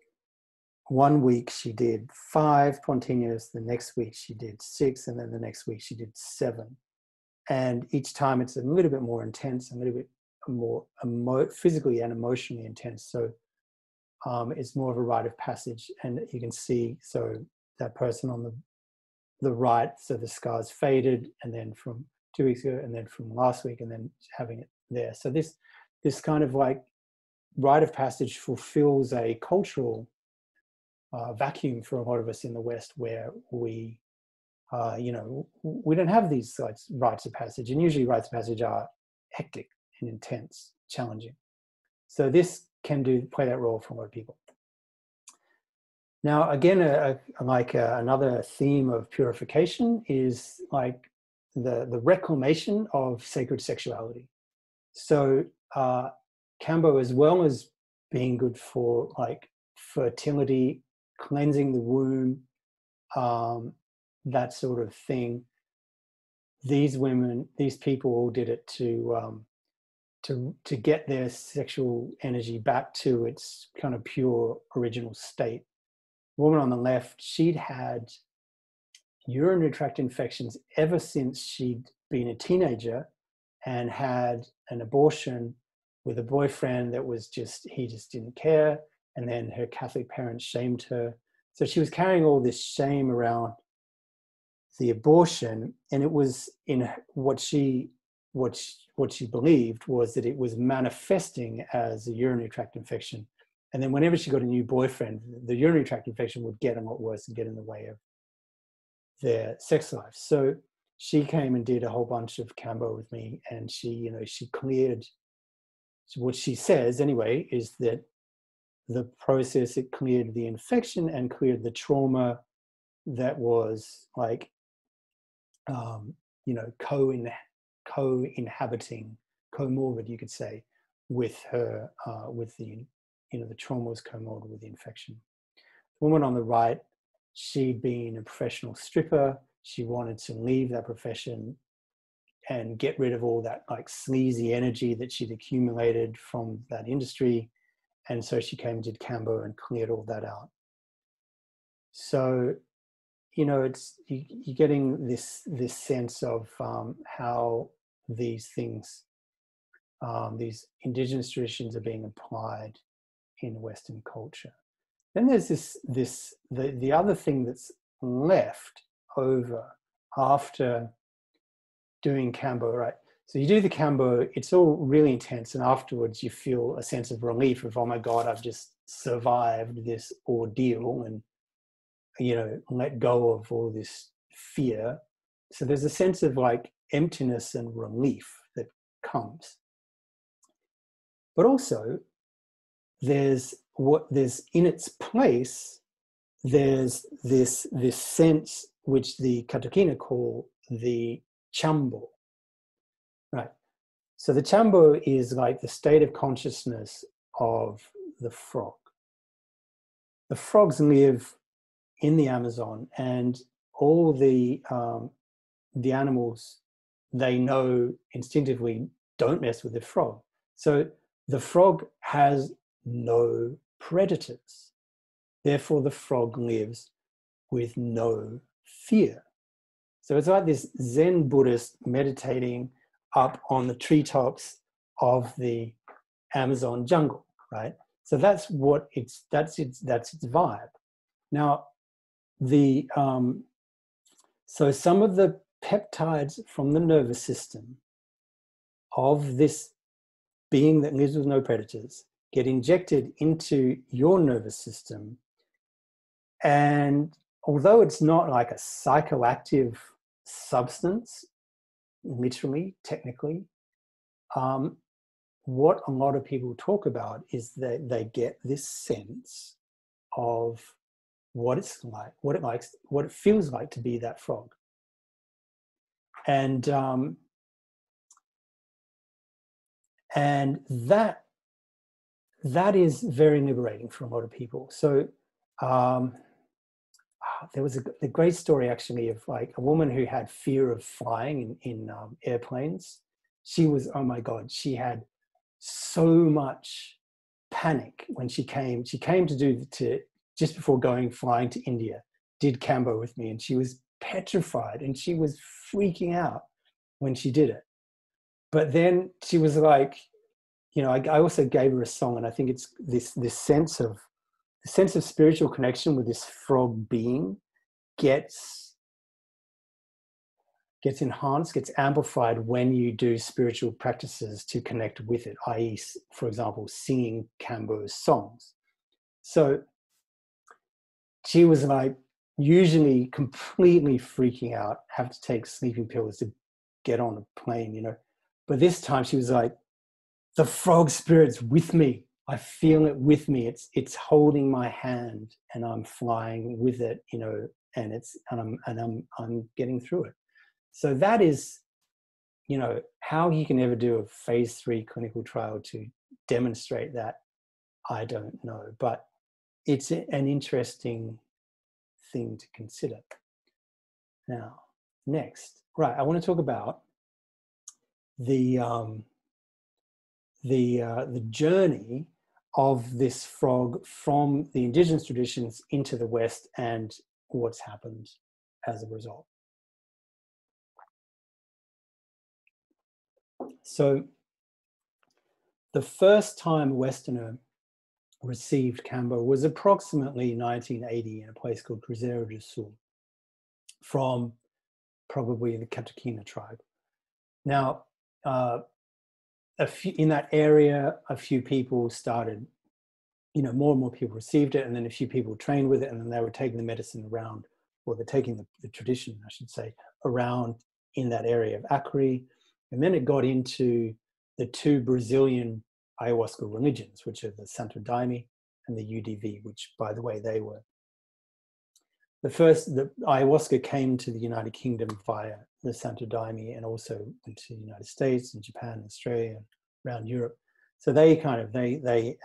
Speaker 2: 1 week, she did 5 spontaneous, the next week she did 6, and then the next week she did 7. And each time it's a little bit more intense, a little bit more physically and emotionally intense. So it's more of a rite of passage. And you can see, so that person on the right, so the scars faded, and then from 2 weeks ago, and then from last week, and then having it there. So this kind of like rite of passage fulfills a cultural vacuum for a lot of us in the West, where we don't have these rites of passage, and usually rites of passage are hectic and intense, challenging. So this can play that role for a lot of people. Now, again, another theme of purification is like the reclamation of sacred sexuality. So Kambo, as well as being good for like fertility, cleansing the womb, that sort of thing, these people all did it to get their sexual energy back to its kind of pure original state. The woman on the left, she'd had urinary tract infections ever since she'd been a teenager, and had an abortion with a boyfriend that was he just didn't care. And then her Catholic parents shamed her. So she was carrying all this shame around the abortion, and it was in what she believed was that it was manifesting as a urinary tract infection. And then whenever she got a new boyfriend, the urinary tract infection would get a lot worse and get in the way of their sex life. So she came and did a whole bunch of Kambo with me, and she cleared, what she says anyway, is that the process, it cleared the infection and cleared the trauma that was like, co-inhabiting, comorbid, you could say, with her, with the trauma was comorbid with the infection. The woman on the right, she'd been a professional stripper. She wanted to leave that profession and get rid of all that like sleazy energy that she'd accumulated from that industry. And so she came and did Kambo and cleared all that out. So, it's you're getting this sense of how these things, these indigenous traditions are being applied in Western culture. Then there's the other thing that's left over after doing Kambo, right? So you do the Kambo, it's all really intense, and afterwards you feel a sense of relief of, oh my God, I've just survived this ordeal, and let go of all this fear. So there's a sense of like emptiness and relief that comes. But also there's in its place, there's this sense which the Katakina call the chambo, right? So the chambo is like the state of consciousness of the frog. The frogs live in the Amazon, and all the animals, they know instinctively, don't mess with the frog. So the frog has no predators. Therefore, the frog lives with no fear. So it's like this Zen Buddhist meditating up on the treetops of the Amazon jungle, right? So that's its vibe. Now, the So some of the peptides from the nervous system of this being that lives with no predators get injected into your nervous system. And although it's not like a psychoactive substance, literally, technically, what a lot of people talk about is that they get this sense of what it's like, what it feels like to be that frog. And that is very liberating for a lot of people. So there was a great story actually of like a woman who had fear of flying in airplanes. She was, oh my God, she had so much panic when she came to just before flying to India, did Kambo with me, and she was petrified and she was freaking out when she did it. But then she was like, you know, I also gave her a song, and I think it's this sense of spiritual connection with this frog being gets enhanced, gets amplified when you do spiritual practices to connect with it, i.e., for example, singing Kambo's songs. So she was like usually completely freaking out, have to take sleeping pills to get on a plane, you know. But this time she was like, the frog spirit's with me. I feel it with me. It's holding my hand, and I'm flying with it, you know, and I'm getting through it. So that is, you know, how you can ever do a phase 3 clinical trial to demonstrate that, I don't know, but it's an interesting thing to consider. Now, next, right, I want to talk about the journey of this frog from the indigenous traditions into the West and what's happened as a result. So the first time a Westerner received Kambo was approximately 1980 in a place called Cruzeiro do Sul, from probably the Katakina tribe. Now, in that area, a few people started, you know, more and more people received it, and then a few people trained with it, and then they were taking the medicine around, or they're taking the tradition, I should say, around in that area of Acre. And then it got into the 2 Brazilian ayahuasca religions, which are the Santo Daime and the UDV, which, by the way, they were the ayahuasca came to the United Kingdom via the Santo Daime, and also into the United States and Japan, Australia, around Europe. So they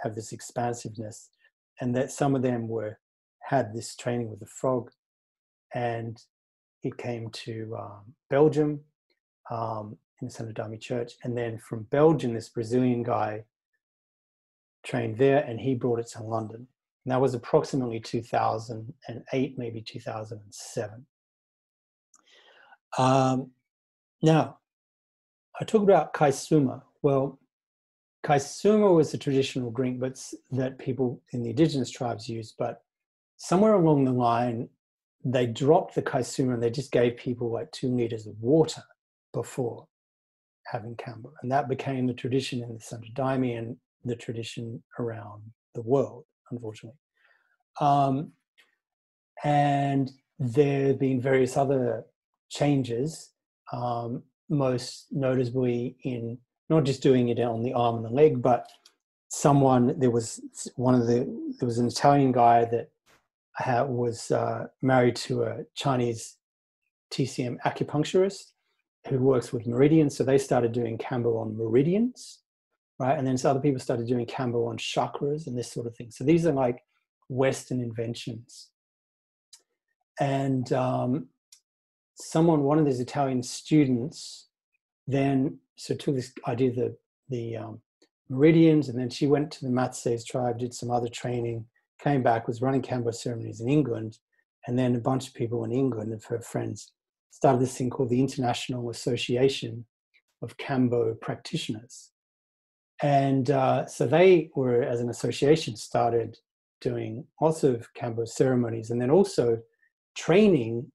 Speaker 2: have this expansiveness, and that some of them had this training with the frog, and it came to Belgium in the Santo Daime Church, and then from Belgium, this Brazilian guy trained there, and he brought it to London. And that was approximately 2008, maybe 2007. Now, I talk about Kaisuma. Well, Kaisuma was a traditional drink that people in the indigenous tribes used, but somewhere along the line, they dropped the Kaisuma and they just gave people like 2 liters of water before having Kambo. And that became the tradition in the Santo Daime and the tradition around the world, unfortunately. And there have been various other changes, most notably in not just doing it on the arm and the leg, but there was an Italian guy that was married to a Chinese TCM acupuncturist who works with meridians. So they started doing Kambo on meridians, right? And then some other people started doing Kambo on chakras and this sort of thing. So these are like Western inventions. And one of these Italian students then took this idea, the meridians, and then she went to the Matses tribe, did some other training, came back, was running Kambo ceremonies in England, and then a bunch of people in England, of her friends, started this thing called the International Association of Kambo Practitioners. And so they were, as an association, started doing lots of Kambo ceremonies, and then also training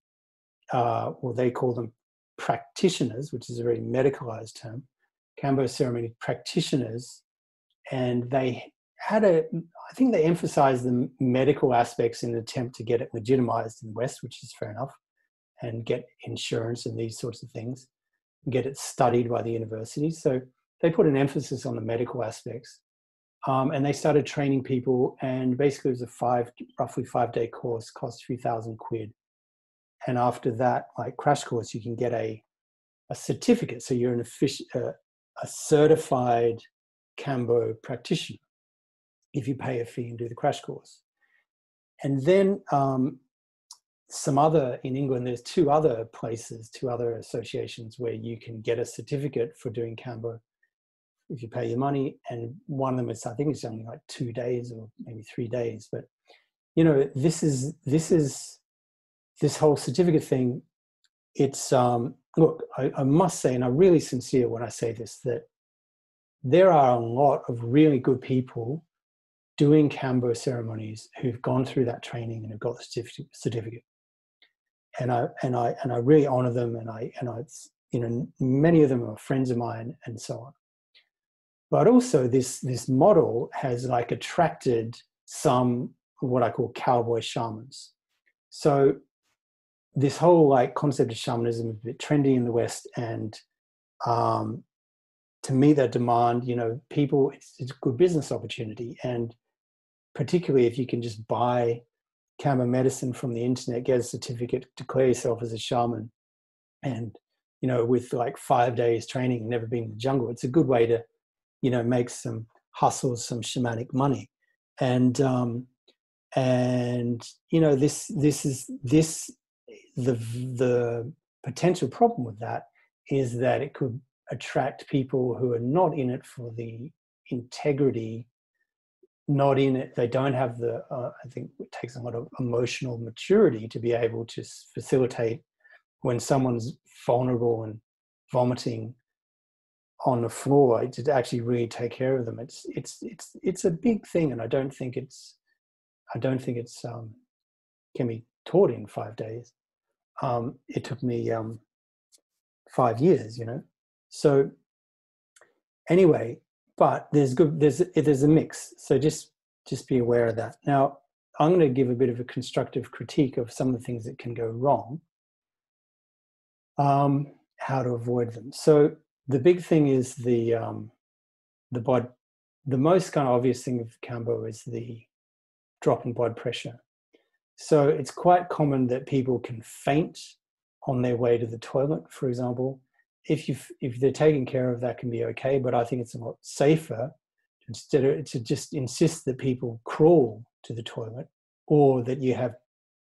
Speaker 2: well, they call them practitioners, which is a very medicalized term, Kambo ceremony practitioners, and they had I think they emphasized the medical aspects in an attempt to get it legitimized in the West, which is fair enough, and get insurance and these sorts of things, and get it studied by the universities. So they put an emphasis on the medical aspects. And they started training people, and basically it was a roughly 5-day course, cost a few £1,000. And after that, like crash course, you can get a certificate. So you're a certified Kambo practitioner if you pay a fee and do the crash course. And then in England, there's two other associations where you can get a certificate for doing Kambo if you pay your money, and one of them is, I think it's only like 2 days or maybe 3 days. But this whole certificate thing. It's look, I must say, and I'm really sincere when I say this, that there are a lot of really good people doing Kambo ceremonies who've gone through that training and have got the certificate. And I really honor them, and many of them are friends of mine and so on. But also this model has like attracted some what I call cowboy shamans. So this whole like concept of shamanism is a bit trendy in the West, and to meet that demand, people, it's a good business opportunity. And particularly if you can just buy Kambo medicine from the internet, get a certificate, declare yourself as a shaman, and with like 5 days training and never been in the jungle, it's a good way to make some shamanic money. And the potential problem with that is that it could attract people who are not in it for the integrity, not in it. They don't have I think it takes a lot of emotional maturity to be able to facilitate when someone's vulnerable and vomiting on the floor, to actually really take care of them. It's a big thing, and I don't think it's can be taught in 5 days. It took me 5 years, So anyway, but there's a mix. So just be aware of that. Now, I'm going to give a bit of a constructive critique of some of the things that can go wrong. How to avoid them. So the big thing is the most kind of obvious thing of Kambo is the drop in blood pressure. So it's quite common that people can faint on their way to the toilet, for example. If they're taken care of, that can be okay, but I think it's a lot safer to just insist that people crawl to the toilet, or that you have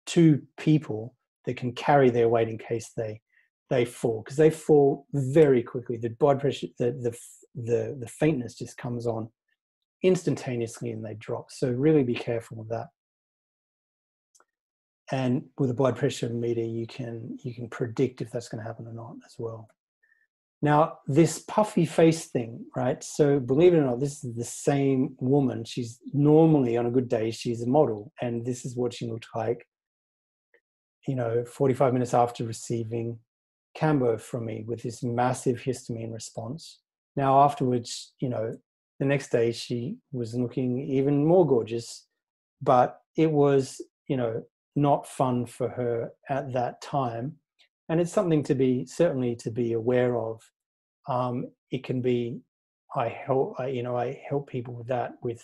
Speaker 2: 2 people that can carry their weight in case they fall, because they fall very quickly. The blood pressure, the faintness just comes on instantaneously and they drop. So really be careful with that. And with a blood pressure meter, you can predict if that's going to happen or not as well. Now, this puffy face thing, right? So believe it or not, this is the same woman. She's normally, on a good day, she's a model, and this is what she looked like, 45 minutes after receiving Kambo from me, with this massive histamine response. Now, afterwards, the next day she was looking even more gorgeous, but it was, not fun for her at that time. And it's something certainly to be aware of. It can be, I help people with that, with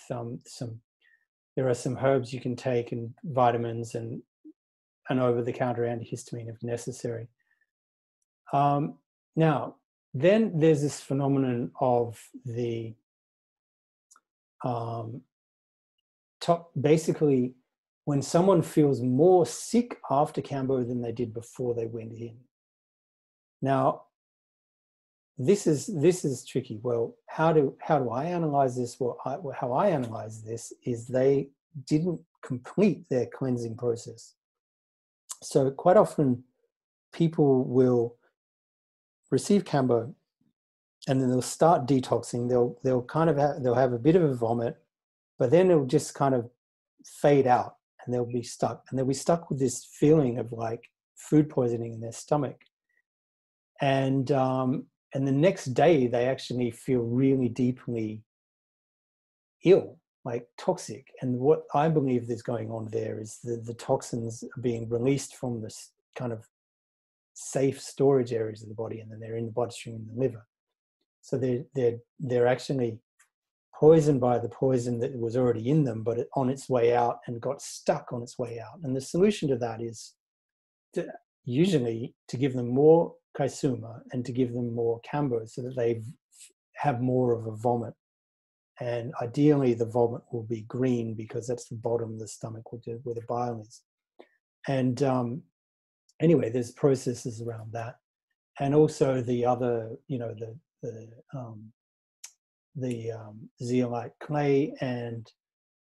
Speaker 2: there are some herbs you can take, and vitamins, and over-the-counter antihistamine if necessary. Now, then there's this phenomenon of the basically when someone feels more sick after Kambo than they did before they went in. Now, this is tricky. Well, how do I analyze this? Well, how I analyze this is they didn't complete their cleansing process. So quite often people will receive Kambo and then they'll start detoxing. They'll have a bit of a vomit, but then it'll just kind of fade out, and they'll be stuck with this feeling of like food poisoning in their stomach. And the next day they actually feel really deeply ill, like toxic. And what I believe is going on there is the toxins are being released from this kind of safe storage areas of the body, and then they're in the bloodstream and the liver. So they're actually poisoned by the poison that was already in them, but on its way out, and got stuck on its way out. And the solution to that is usually to give them more kaisuma and to give them more kambo, so that they have more of a vomit. And ideally the vomit will be green, because that's the bottom of the stomach where the bile is. And anyway, there's processes around that. And also the other, the zeolite clay and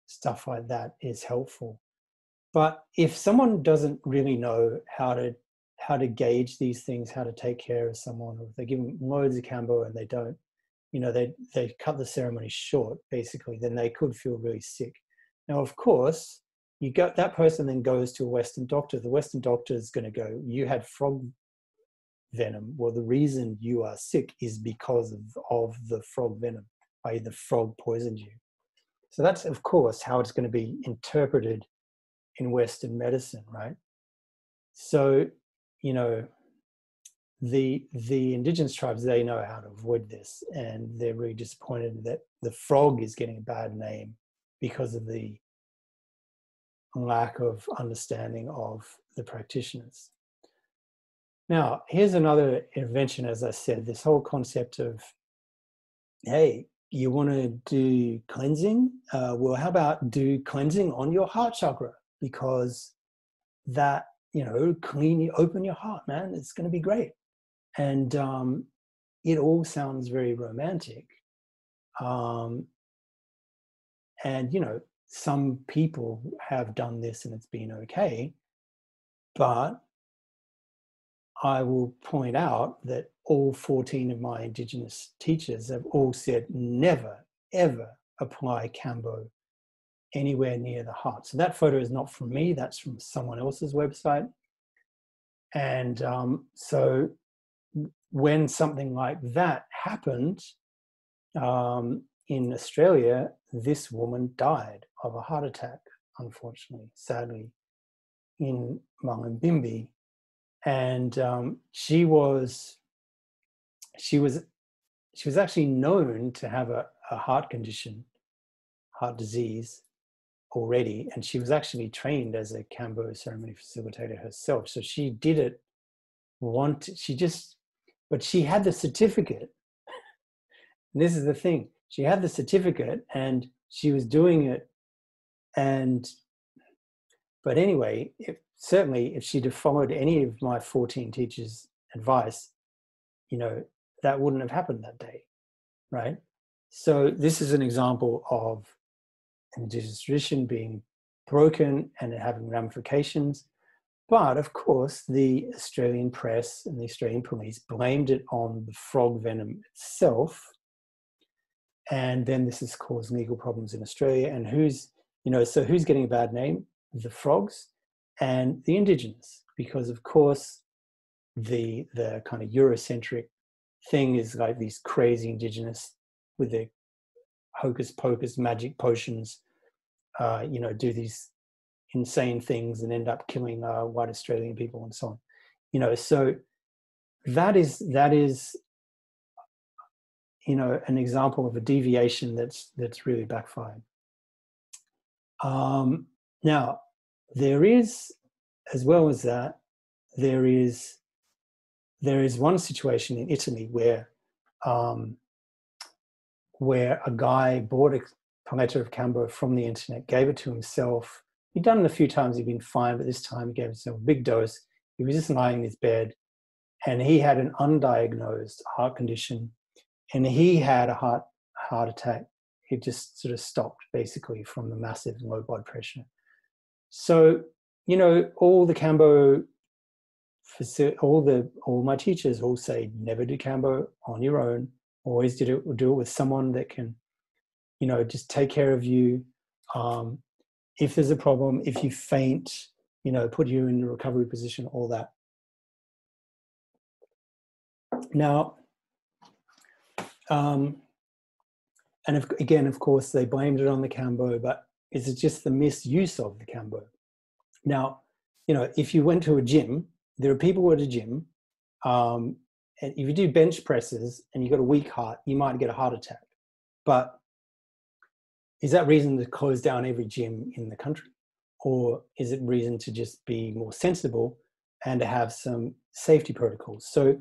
Speaker 2: stuff like that is helpful. But if someone doesn't really know how to gauge these things, how to take care of someone, or if they give them loads of kambo and they don't, they cut the ceremony short, basically, then they could feel really sick. Now, of course, that person then goes to a Western doctor. The Western doctor is going to go, you had frog venom. Well, the reason you are sick is because of the frog venom, i.e. the frog poisoned you. So that's, of course, how it's going to be interpreted in Western medicine, right? So, the indigenous tribes, they know how to avoid this, and they're really disappointed that the frog is getting a bad name because of the lack of understanding of the practitioners. Now, here's another intervention, as I said, this whole concept of, hey, you want to do cleansing? Well, how about do cleansing on your heart chakra? Because that, open your heart, man. It's going to be great. And it all sounds very romantic. And, some people have done this and it's been okay. But I will point out that all 14 of my indigenous teachers have all said never, ever apply Kambo anywhere near the heart. So that photo is not from me, that's from someone else's website. And so when something like that happened in Australia, this woman died of a heart attack, unfortunately, sadly, in Mullumbimby. And she was actually known to have a heart condition, heart disease already, and she was actually trained as a Kambo ceremony facilitator herself. So she did it but she had the certificate. And this is the thing, she had the certificate and she was doing it. But anyway, certainly if she'd have followed any of my 14 teachers' advice, that wouldn't have happened that day, right? So this is an example of indigenous tradition being broken and it having ramifications. But of course, the Australian press and the Australian police blamed it on the frog venom itself. And then this has caused legal problems in Australia. And who's getting a bad name? The frogs and the indigenous, because of course the kind of Eurocentric thing is like these crazy indigenous with their hocus pocus magic potions, do these insane things and end up killing white Australian people and so on. So that is an example of a deviation that's really backfired. Now, there is, as well as that, there is one situation in Italy where a guy bought a paletta of Kambo from the internet, gave it to himself. He'd done it a few times, he'd been fine, but this time he gave himself a big dose. He was just lying in his bed, and he had an undiagnosed heart condition, and he had a heart attack. He just sort of stopped basically from the massive low blood pressure. So, all the Kambo, all my teachers all say never do Kambo on your own. Always do it with someone that can, just take care of you. If there's a problem, if you faint, put you in a recovery position, all that. Now, and again, of course, they blamed it on the Kambo, but is it just the misuse of the Kambo? Now, you know, if you went to a gym, there are people at a gym, and if you do bench presses and you've got a weak heart, you might get a heart attack. But is that reason to close down every gym in the country? Or is it reason to just be more sensible and to have some safety protocols? So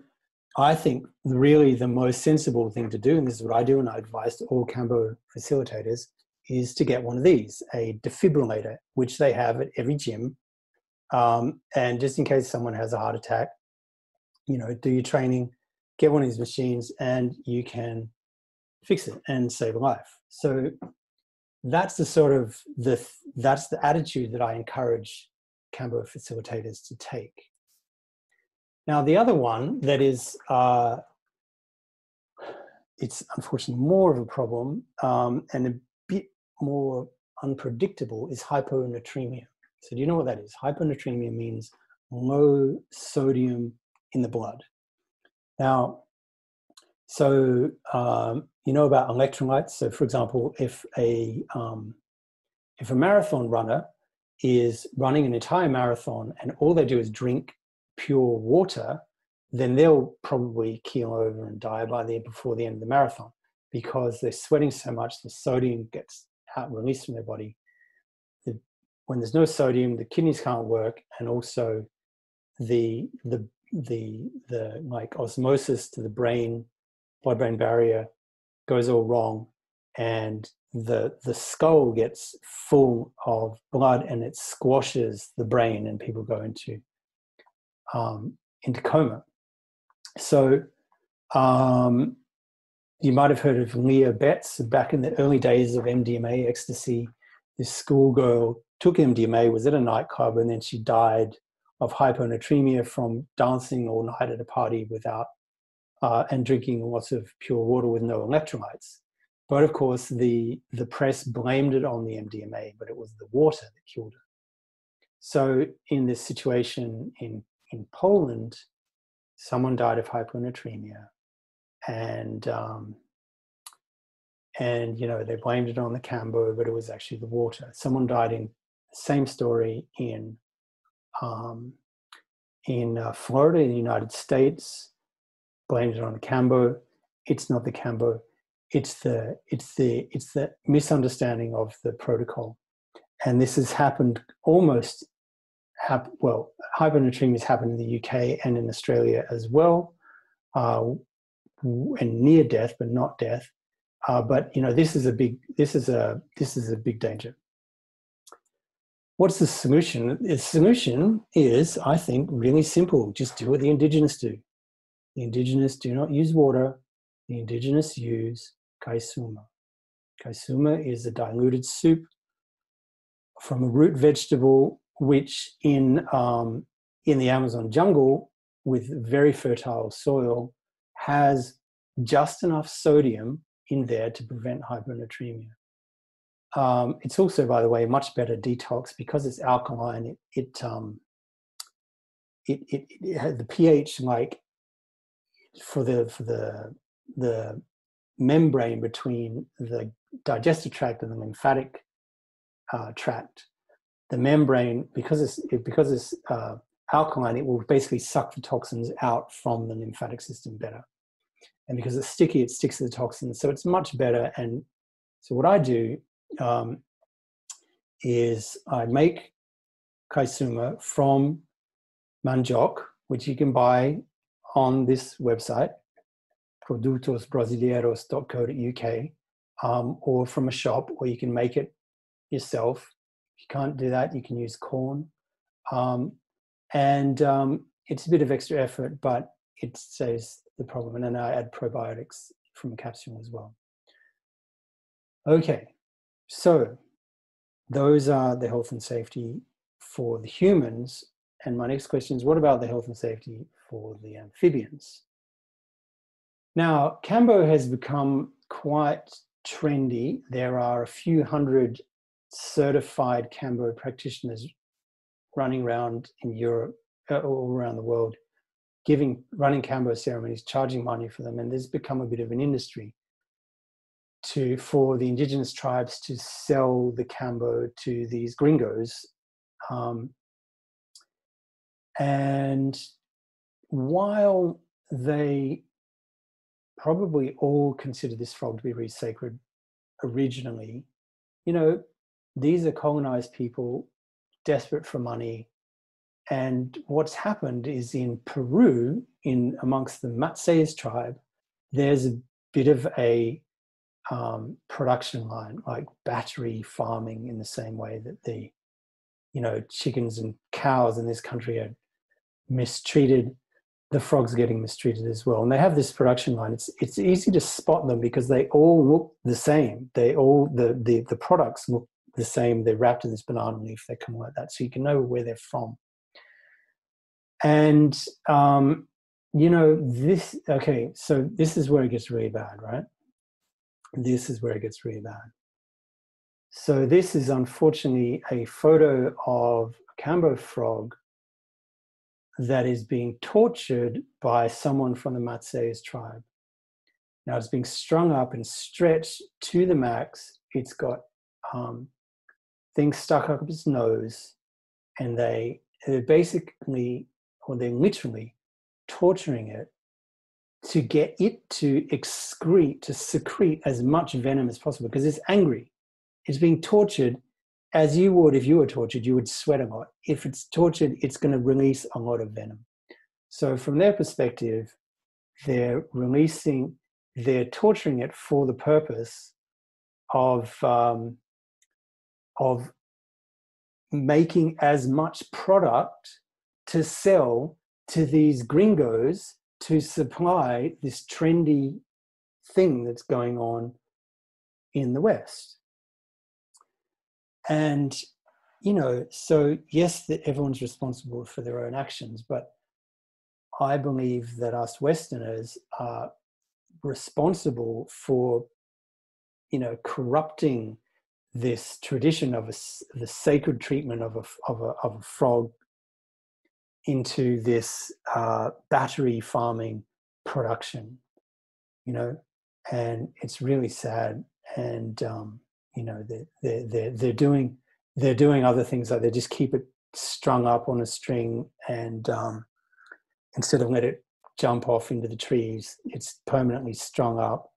Speaker 2: I think really the most sensible thing to do, and this is what I do and I advise to all Kambo facilitators, is to get one of these, a defibrillator, which they have at every gym. And just in case someone has a heart attack, you know, do your training, get one of these machines, and you can fix it and save a life. So that's the sort of that's the attitude that I encourage Kambo facilitators to take. Now, the other one that is, it's unfortunately more of a problem and a bit more unpredictable is hyponatremia. So do you know what that is? Hyponatremia means low sodium in the blood. Now, so you know about electrolytes. So for example, if a marathon runner is running an entire marathon and all they do is drink pure water, then they'll probably keel over and die before the end of the marathon, because they're sweating so much, the sodium gets released from their body. When there's no sodium, the kidneys can't work, and also the like osmosis to the brain, blood-brain barrier goes all wrong, and the skull gets full of blood and it squashes the brain, and people go into coma. So you might have heard of Leah Betts. Back in the early days of MDMA, ecstasy, this schoolgirl took MDMA, was at a nightclub, and then she died of hyponatremia from dancing all night at a party without and drinking lots of pure water with no electrolytes. But of course, the press blamed it on the MDMA, but it was the water that killed her. So in this situation in Poland, someone died of hyponatremia, and you know, they blamed it on the Kambo, but it was actually the water. Someone died in the same story in Florida, in the United States, blamed it on the Kambo. It's not the Kambo. It's the misunderstanding of the protocol, and this has happened almost. Well, hyponatremia has happened in the UK and in Australia as well, and near death, but not death. But you know, this is a big danger. What's the solution? The solution is, I think, really simple. Just do what the Indigenous do. The Indigenous do not use water. The Indigenous use kaisuma. Kaisuma is a diluted soup from a root vegetable, which in the Amazon jungle, with very fertile soil, has just enough sodium in there to prevent hyponatremia. It's also, by the way, much better detox because it's alkaline. It has the pH, like for the membrane between the digestive tract and the lymphatic tract. The membrane, because it's alkaline, it will basically suck the toxins out from the lymphatic system better. And because it's sticky, it sticks to the toxins. So it's much better. And so what I do is I make kaisuma from mandioc, which you can buy on this website, produtosbrasileiros.co.uk, or from a shop, or you can make it yourself. If you can't do that, you can use corn. It's a bit of extra effort, but it saves the problem. And then I add probiotics from a capsule as well. Okay, so those are the health and safety for the humans. And my next question is, what about the health and safety for the amphibians? Now, Kambo has become quite trendy. There are a few hundred certified Kambo practitioners running around in Europe, all around the world, running Kambo ceremonies, charging money for them, and there's become a bit of an industry for the indigenous tribes to sell the Kambo to these gringos. And while they probably all consider this frog to be very sacred originally, you know, these are colonized people desperate for money. And what's happened is in Peru, amongst the Matses tribe, there's a bit of a production line, like battery farming, in the same way that the, you know, chickens and cows in this country are mistreated. The frogs are getting mistreated as well. And they have this production line. It's easy to spot them because they all look the same. They all, the products look the same. They're wrapped in this banana leaf. They come like that. So you can know where they're from. And, you know, so this is where it gets really bad, right? This is where it gets really bad. So this is unfortunately a photo of a Kambo frog that is being tortured by someone from the Matses tribe. Now it's being strung up and stretched to the max. It's got things stuck up its nose, and they're basically, or they're literally torturing it to get it to secrete as much venom as possible, because it's angry. It's being tortured as you would if you were tortured. You would sweat a lot. If it's tortured, it's going to release a lot of venom. So from their perspective, they're torturing it for the purpose of making as much product to sell to these gringos to supply this trendy thing that's going on in the West. And, you know, so yes, everyone's responsible for their own actions, but I believe that us Westerners are responsible for, you know, corrupting this tradition of the sacred treatment of a frog into this battery farming production, you know, and it's really sad. And you know, they're doing other things, like they just keep it strung up on a string, and instead of let it jump off into the trees, it's permanently strung up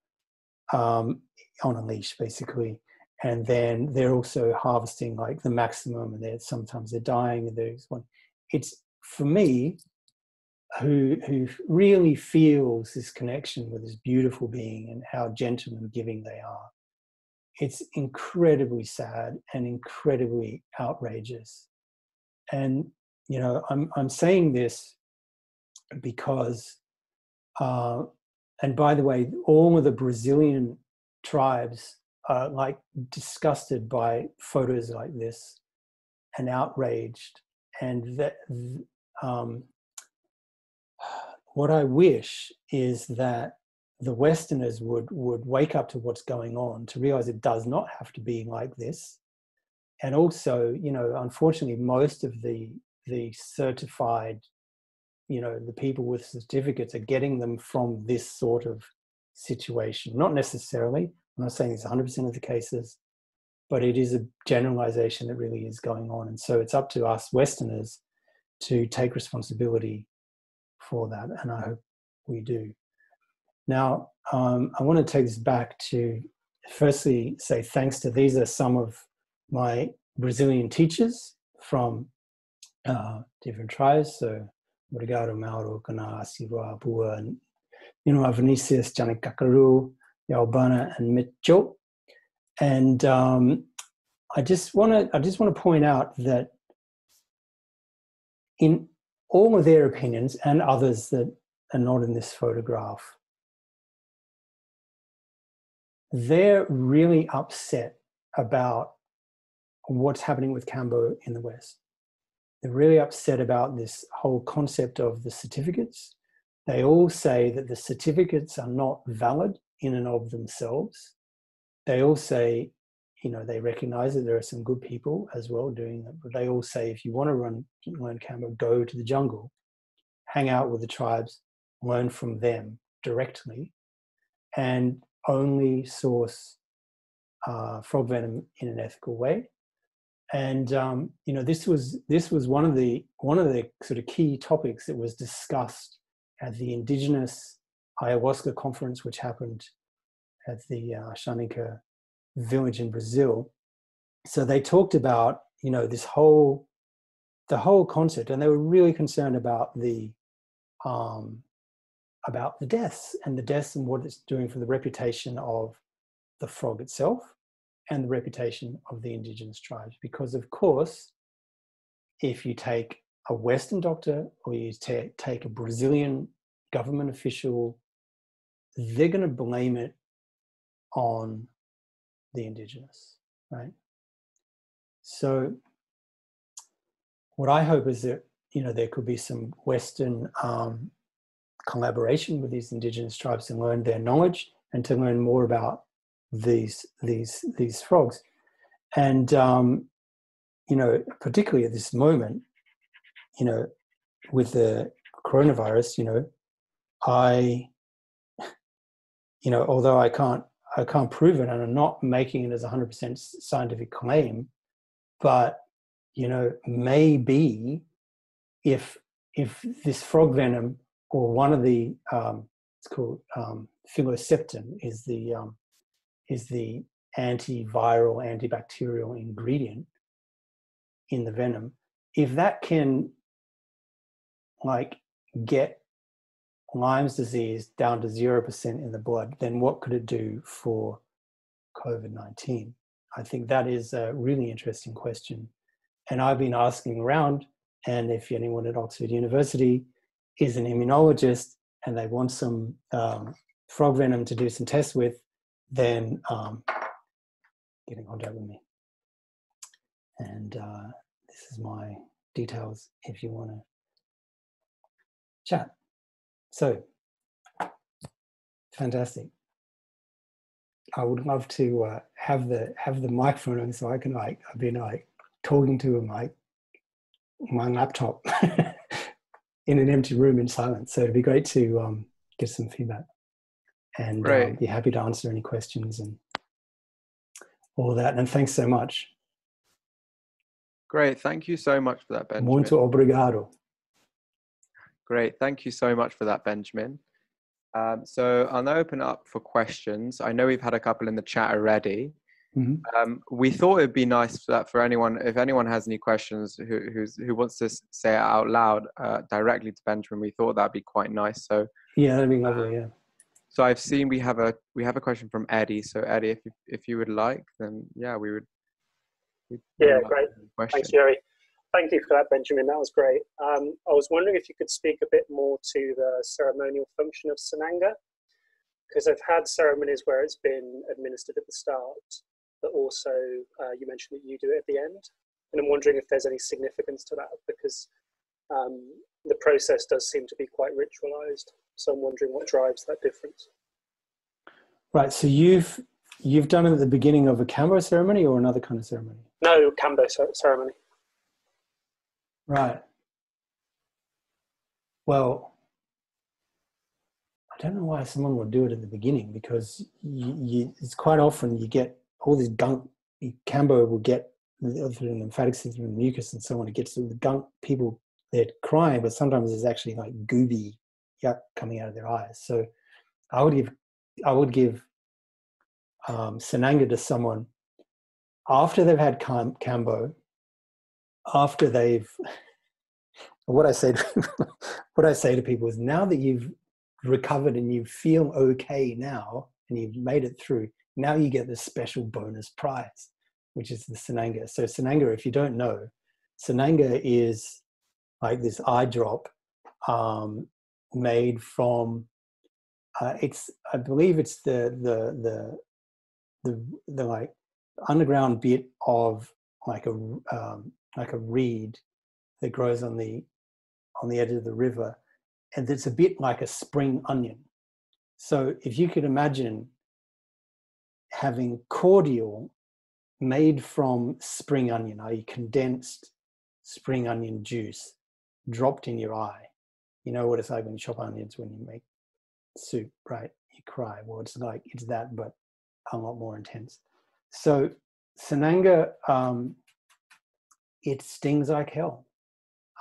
Speaker 2: on a leash, basically. And then they're also harvesting like the maximum, and sometimes they're dying. And there's one. It's, for me, who really feels this connection with this beautiful being and how gentle and giving they are. It's incredibly sad and incredibly outrageous. And, you know, I'm saying this because, and by the way, all of the Brazilian tribes are like disgusted by photos like this and outraged. And that, what I wish is that the Westerners would wake up to what's going on, to realize it does not have to be like this. And also, you know, unfortunately, most of the certified, you know, the people with certificates are getting them from this sort of situation. Not necessarily, I'm not saying it's 100% of the cases, but it is a generalization that really is going on. And so it's up to us Westerners to take responsibility for that, and I hope we do. Now, I want to take this back to firstly say thanks to, these are some of my Brazilian teachers from different tribes. So, Obrigado, Mauro, Kana, Siwa, Bua, and, you know, Vinicius, Janik Kakaru, Yalbana, and Mitchell. And I just want to point out that in all of their opinions, and others that are not in this photograph, they're really upset about what's happening with Kambo in the West. They're really upset about this whole concept of the certificates. They all say that the certificates are not valid in and of themselves. They all say, you know, they recognize that there are some good people as well doing that, but they all say, if you want to learn Kambo, go to the jungle, hang out with the tribes, learn from them directly, and only source frog venom in an ethical way. And you know, this was one of the sort of key topics that was discussed at the Indigenous Ayahuasca conference, which happened at the Shaninka village in Brazil. So they talked about, you know, the whole concept, and they were really concerned about the deaths and what it's doing for the reputation of the frog itself and the reputation of the indigenous tribes. Because of course, if you take a Western doctor or you take a Brazilian government official, they're going to blame it on the indigenous, right? So what I hope is that, you know, there could be some Western collaboration with these indigenous tribes to learn their knowledge and to learn more about these frogs. And you know, particularly at this moment, you know, with the coronavirus, you know, although I can't prove it, and I'm not making it as a 100% scientific claim, but you know, maybe if this frog venom or one of the it's called psilocybin is the antiviral, antibacterial ingredient in the venom, if that can like get Lyme disease down to 0% in the blood, then what could it do for COVID-19? I think that is a really interesting question. And I've been asking around, and if anyone at Oxford University is an immunologist and they want some frog venom to do some tests with, then get in contact with me. And this is my details if you want to chat. So, fantastic. I would love to have the microphone on so I can I've been talking to my laptop in an empty room in silence. So it'd be great to get some feedback, and be happy to answer any questions and all that. And thanks so much.
Speaker 1: Great. Thank you so much for that, Benjamin.
Speaker 2: Muito obrigado.
Speaker 1: Great. Thank you so much for that, Benjamin. So I'll now open up for questions. I know we've had a couple in the chat already. Mm-hmm. We thought it'd be nice for anyone, if anyone has any questions who wants to say it out loud directly to Benjamin, we thought that'd be quite nice. So
Speaker 2: yeah, that'd be lovely. Yeah.
Speaker 1: So I've seen we have a question from Eddie. So Eddie, if you would like, then yeah, we would.
Speaker 3: Yeah, great. Thanks, Jerry. Thank you for that, Benjamin. That was great. I was wondering if you could speak a bit more to the ceremonial function of Sananga, because I've had ceremonies where it's been administered at the start, but also you mentioned that you do it at the end. And I'm wondering if there's any significance to that, because the process does seem to be quite ritualized. So I'm wondering what drives that difference.
Speaker 2: Right. So you've done it at the beginning of a Kambo ceremony or another kind of ceremony?
Speaker 3: No, Kambo ceremony.
Speaker 2: Right. Well, I don't know why someone would do it at the beginning, because it's quite often you get all this gunk. Kambo will get through the lymphatic system and mucus and so on. It gets through the gunk. People, they're crying, but sometimes there's actually like gooby yuck coming out of their eyes. So I would give Sananga to someone after they've had Kambo, after they've, what I say to people is, now that you've recovered and you feel okay now and you've made it through, now you get this special bonus prize, which is the Sananga. So Sananga, if you don't know, Sananga is like this eye drop made from I believe it's the like underground bit of like a reed that grows on the edge of the river, and it's a bit like a spring onion. So if you could imagine having cordial made from spring onion, i.e. condensed spring onion juice, dropped in your eye, You know what it's like when you chop onions, when you make soup, right? You cry. Well, it's like, it's that, but a lot more intense. So Sananga, it stings like hell.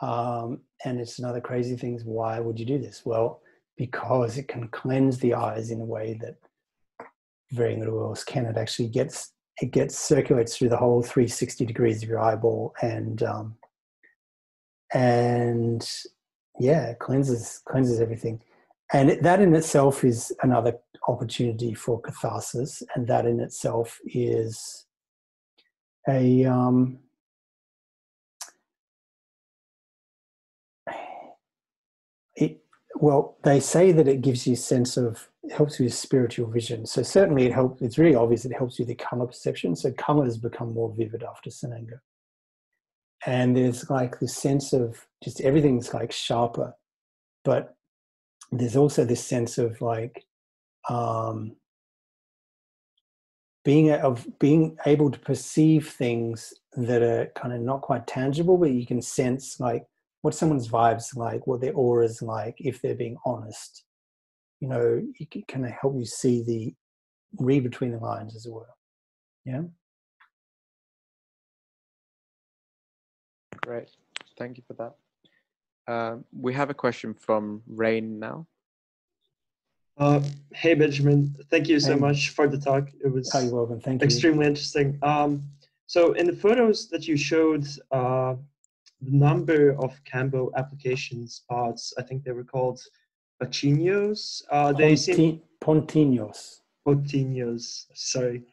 Speaker 2: And it's another crazy thing is, why would you do this? Well, because it can cleanse the eyes in a way that very little else can. It actually circulates through the whole 360 degrees of your eyeball, and yeah, cleanses everything. And that in itself is another opportunity for catharsis, and that in itself is a well, they say that it gives you a sense of, it helps you with spiritual vision. So certainly it helps, it's really obvious it helps you with the color perception. So colors become more vivid after Sananga. And there's like this sense of just everything's like sharper, but there's also this sense of like being able to perceive things that are kind of not quite tangible, but you can sense like what someone's vibes like, what their aura is like, if they're being honest. You know, it can kind of help you read between the lines, as it were. Yeah.
Speaker 1: Great. Thank you for that. We have a question from Rain now.
Speaker 4: Hey, Benjamin. Thank you so much for the talk. It was
Speaker 2: you're welcome. Thank you.
Speaker 4: Extremely interesting. So in the photos that you showed, the number of Kambo application spots, I think they were called Pachinos. Pontinos, sorry.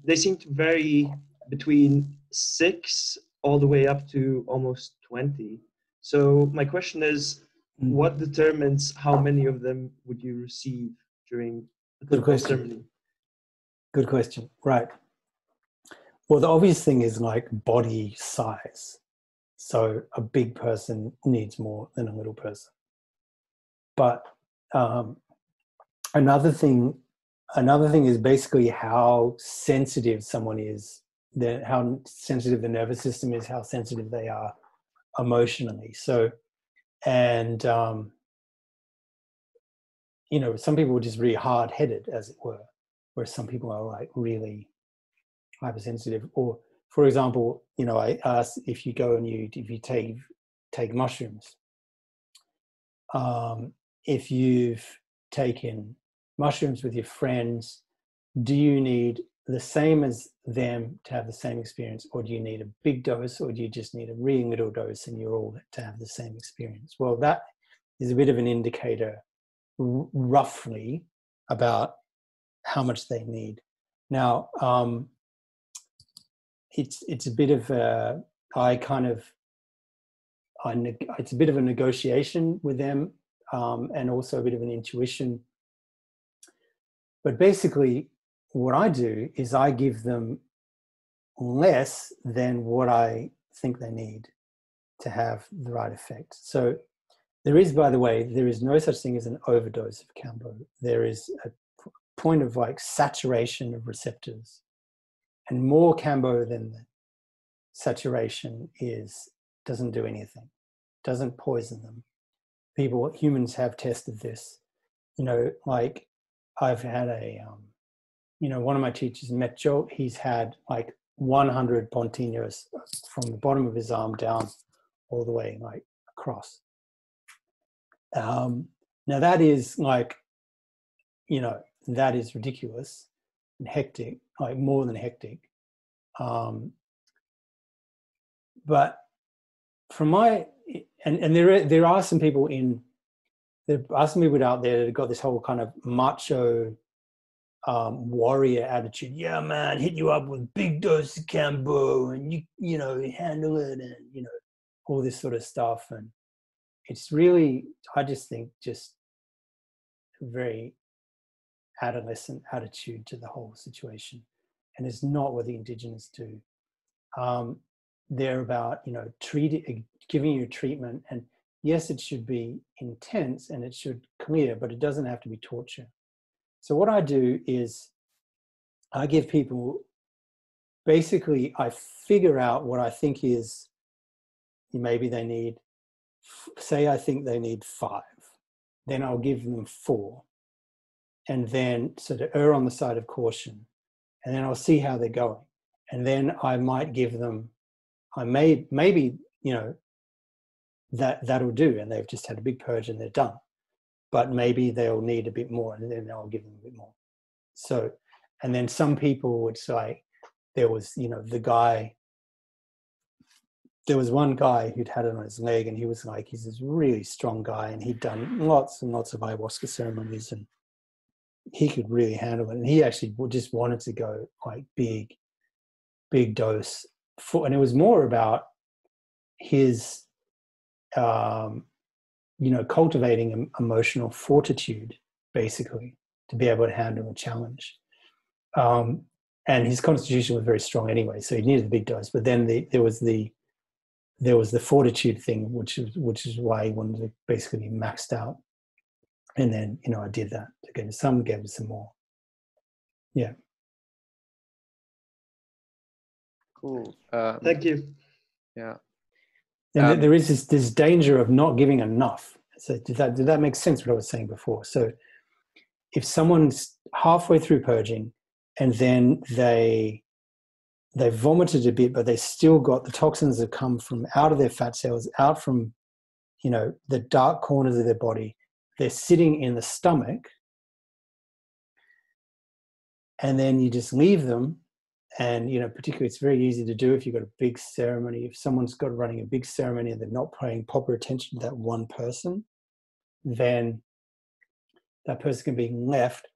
Speaker 4: They seem to vary between 6 all the way up to almost 20. So my question is, what determines how many of them would you receive during the ceremony?
Speaker 2: Good question. Right. Well, the obvious thing is like body size. So a big person needs more than a little person. But another thing is basically how sensitive someone is, how sensitive the nervous system is, how sensitive they are emotionally. So, and you know, some people are just really hard-headed, as it were, whereas some people are like really hypersensitive. Or, for example, you know, I asked if you go and if you take mushrooms, if you've taken mushrooms with your friends, do you need the same as them to have the same experience, or do you need a big dose, or do you just need a really little dose and you're all to have the same experience? Well, that is a bit of an indicator roughly about how much they need. Now, it's a bit of a, it's a bit of a negotiation with them, and also a bit of an intuition. But basically, what I do is I give them less than what I think they need to have the right effect. So there is, by the way, there is no such thing as an overdose of Kambo. There is a point of like saturation of receptors, and more Kambo than the saturation doesn't do anything, doesn't poison them. Humans have tested this. You know, like I've had one of my teachers, Mudge, he's had like 100 pontinos from the bottom of his arm down all the way like across. Now that is like, you know, that is ridiculous and hectic, like more than hectic. But from and there are some people out there that have got this whole kind of macho warrior attitude. Yeah, man, hit you up with big dose of Kambo, and you know, handle it, and you know, all this sort of stuff. And it's really, I just think, just a very adolescent attitude to the whole situation, and it's not what the Indigenous do. They're about, you know, giving you treatment, and yes, it should be intense and it should clear, but it doesn't have to be torture. So what I do is I give people, basically I figure out what I think is maybe they need say I think they need 5, then I'll give them 4. And then, so to err on the side of caution, and then I'll see how they're going. And then I might give them, maybe, you know, that'll do, and they've just had a big purge and they're done. But maybe they'll need a bit more, and then I'll give them a bit more. So, and then some people would say, there was, you know, there was one guy who'd had it on his leg, and he was like, he's this really strong guy, and he'd done lots and lots of ayahuasca ceremonies, and he could really handle it. And he actually just wanted to go like big dose and it was more about his, you know, cultivating emotional fortitude, basically, to be able to handle a challenge. And his constitution was very strong anyway, so he needed a big dose. But then there was the fortitude thing, which is why he wanted to basically be maxed out. And then, you know, I did that to give him some, gave him some more. Yeah.
Speaker 1: Cool.
Speaker 4: Thank you.
Speaker 1: Yeah.
Speaker 2: And there is this danger of not giving enough. So did that make sense, what I was saying before? So if someone's halfway through purging and then they vomited a bit, but they still got the toxins that come from out of their fat cells, out from, you know, the dark corners of their body, they're sitting in the stomach, and then you just leave them. And, you know, particularly it's very easy to do if you've got a big ceremony. If someone's got running a big ceremony and they're not paying proper attention to that one person, then that person can be left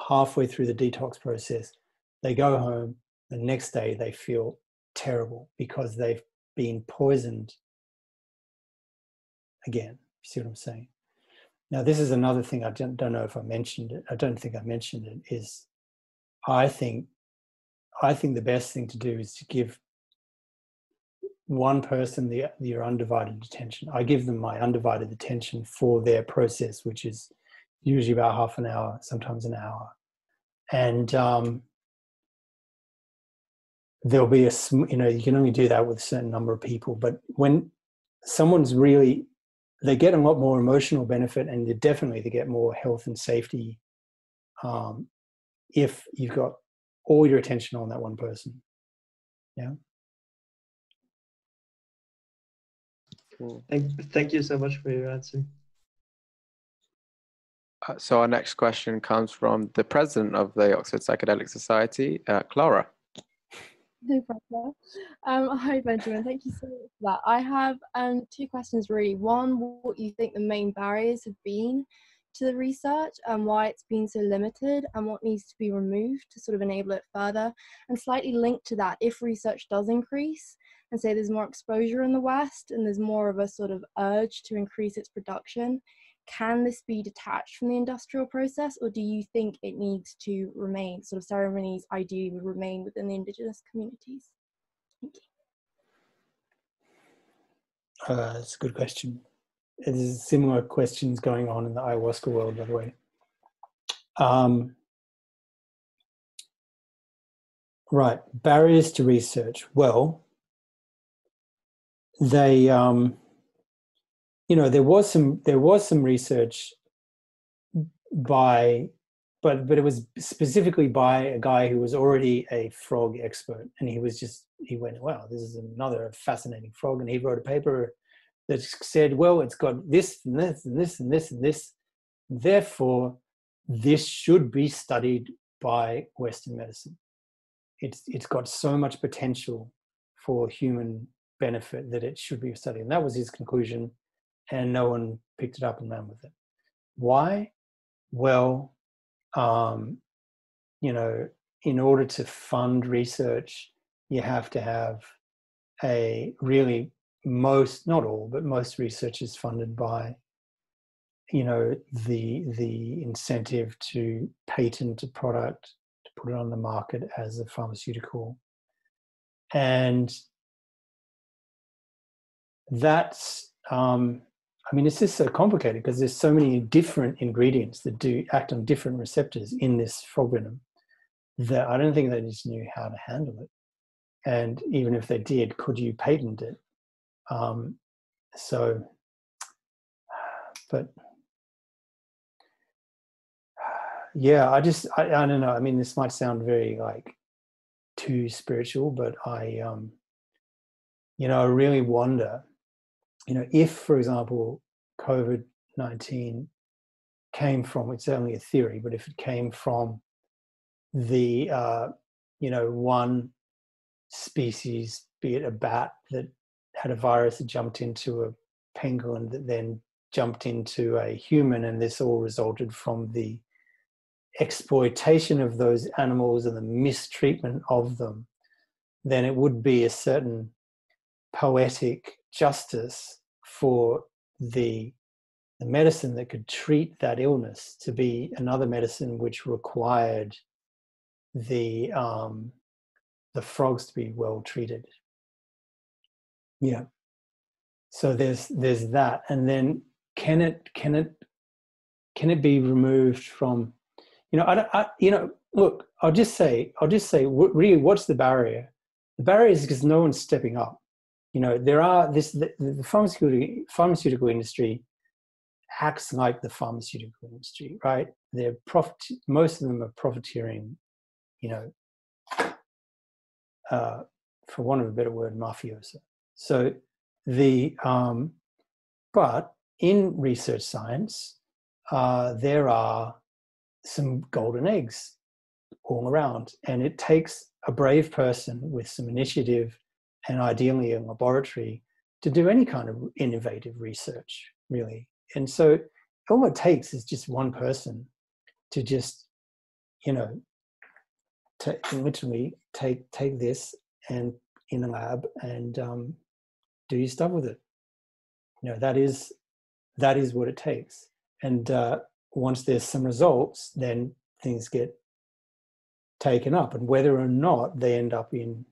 Speaker 2: halfway through the detox process. They go home, the next day they feel terrible because they've been poisoned again. You see what I'm saying? Now, this is another thing I don't know if I mentioned it. I don't think I mentioned it, is I think the best thing to do is to give one person your undivided attention. I give them my undivided attention for their process, which is usually about half an hour, sometimes an hour. And there'll be you know, you can only do that with a certain number of people. But when someone's really, they get a lot more emotional benefit, and they get more health and safety if you've got all your attention on that one person. Yeah.
Speaker 1: Cool.
Speaker 4: Thank you so much for your answer.
Speaker 1: So our next question comes from the president of the Oxford Psychedelic Society, Clara.
Speaker 5: No problem. Hi, Benjamin. Thank you so much for that. I have 2 questions, really. One, what you think the main barriers have been to the research and why it's been so limited, and what needs to be removed to sort of enable it further. And slightly linked to that, if research does increase and say there's more exposure in the West and there's more of a sort of urge to increase its production, can this be detached from the industrial process, or do you think it needs to remain, sort of ceremonies ideally would remain within the Indigenous communities? Thank you.
Speaker 2: That's a good question. There's similar questions going on in the ayahuasca world, by the way. Right, barriers to research. Well, they, you know, there was some research but it was specifically by a guy who was already a frog expert, and he went, wow, this is another fascinating frog, and he wrote a paper that said, well, it's got this and this and this and this and this, therefore this should be studied by Western medicine. It's got so much potential for human benefit that it should be studied. And that was his conclusion, and no one picked it up and ran with it. Why? Well, you know, in order to fund research, you have to have not all, but most research is funded by, you know, the incentive to patent a product, to put it on the market as a pharmaceutical. And that's, I mean, it's just so complicated because there's so many different ingredients that do act on different receptors in this frog venom that I don't think they just knew how to handle it. And even if they did, could you patent it? So But yeah, I don't know. I mean, this might sound very like too spiritual, but I really wonder, if, for example, COVID-19 came from, it's only a theory, but if it came from the, one species, be it a bat that had a virus that jumped into a pangolin that then jumped into a human, and this all resulted from the exploitation of those animals and the mistreatment of them, then it would be a certain poetic justice for the medicine that could treat that illness to be another medicine which required the frogs to be well treated. Yeah. So there's that, and then can it be removed from? Look, I'll just say, really, what's the barrier? The barrier is because no one's stepping up. The pharmaceutical industry acts like the pharmaceutical industry, right? Most of them are profiteering, for want of a better word, mafioso. So but in research science, there are some golden eggs all around, and it takes a brave person with some initiative and ideally a laboratory to do any kind of innovative research, really. And so all it takes is just one person to just, literally take this and in the lab and do your stuff with it. That is what it takes. And once there's some results, then things get taken up, and whether or not they end up in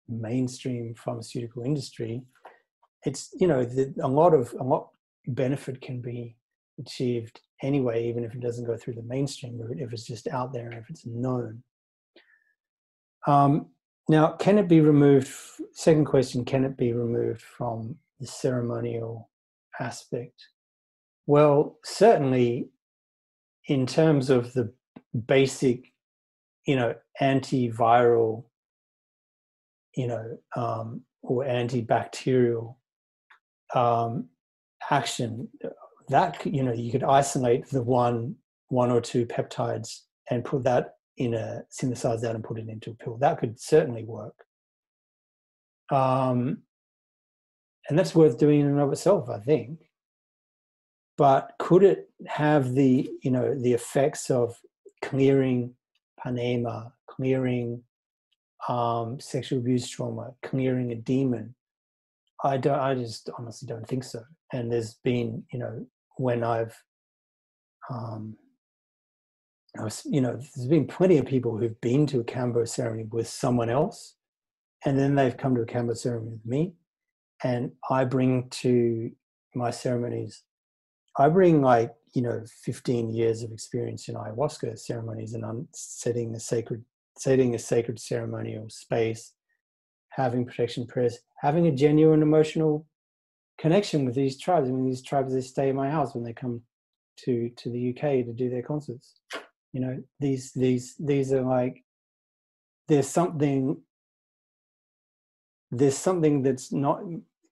Speaker 2: mainstream pharmaceutical industry, it's a lot benefit can be achieved anyway, even if it doesn't go through the mainstream route, if it's just out there and if it's known. Now, can it be removed? Second question, can it be removed from the ceremonial aspect? Well, certainly in terms of the basic, antiviral, or antibacterial action, that, you could isolate the one or two peptides and put that synthesize that and put it into a pill. That could certainly work. And that's worth doing in and of itself, I think. But could it have the effects of clearing Panema, clearing sexual abuse trauma, clearing a demon? I just honestly don't think so. And there's been, when there's been plenty of people who've been to a Kambo ceremony with someone else, and then they've come to a Kambo ceremony with me, and I bring to my ceremonies, 15 years of experience in ayahuasca ceremonies, and I'm setting a sacred ceremonial space, having protection prayers, having a genuine emotional connection with these tribes. I mean, these tribes, they stay in my house when they come to the UK to do their concerts. These are like, there's something that's not,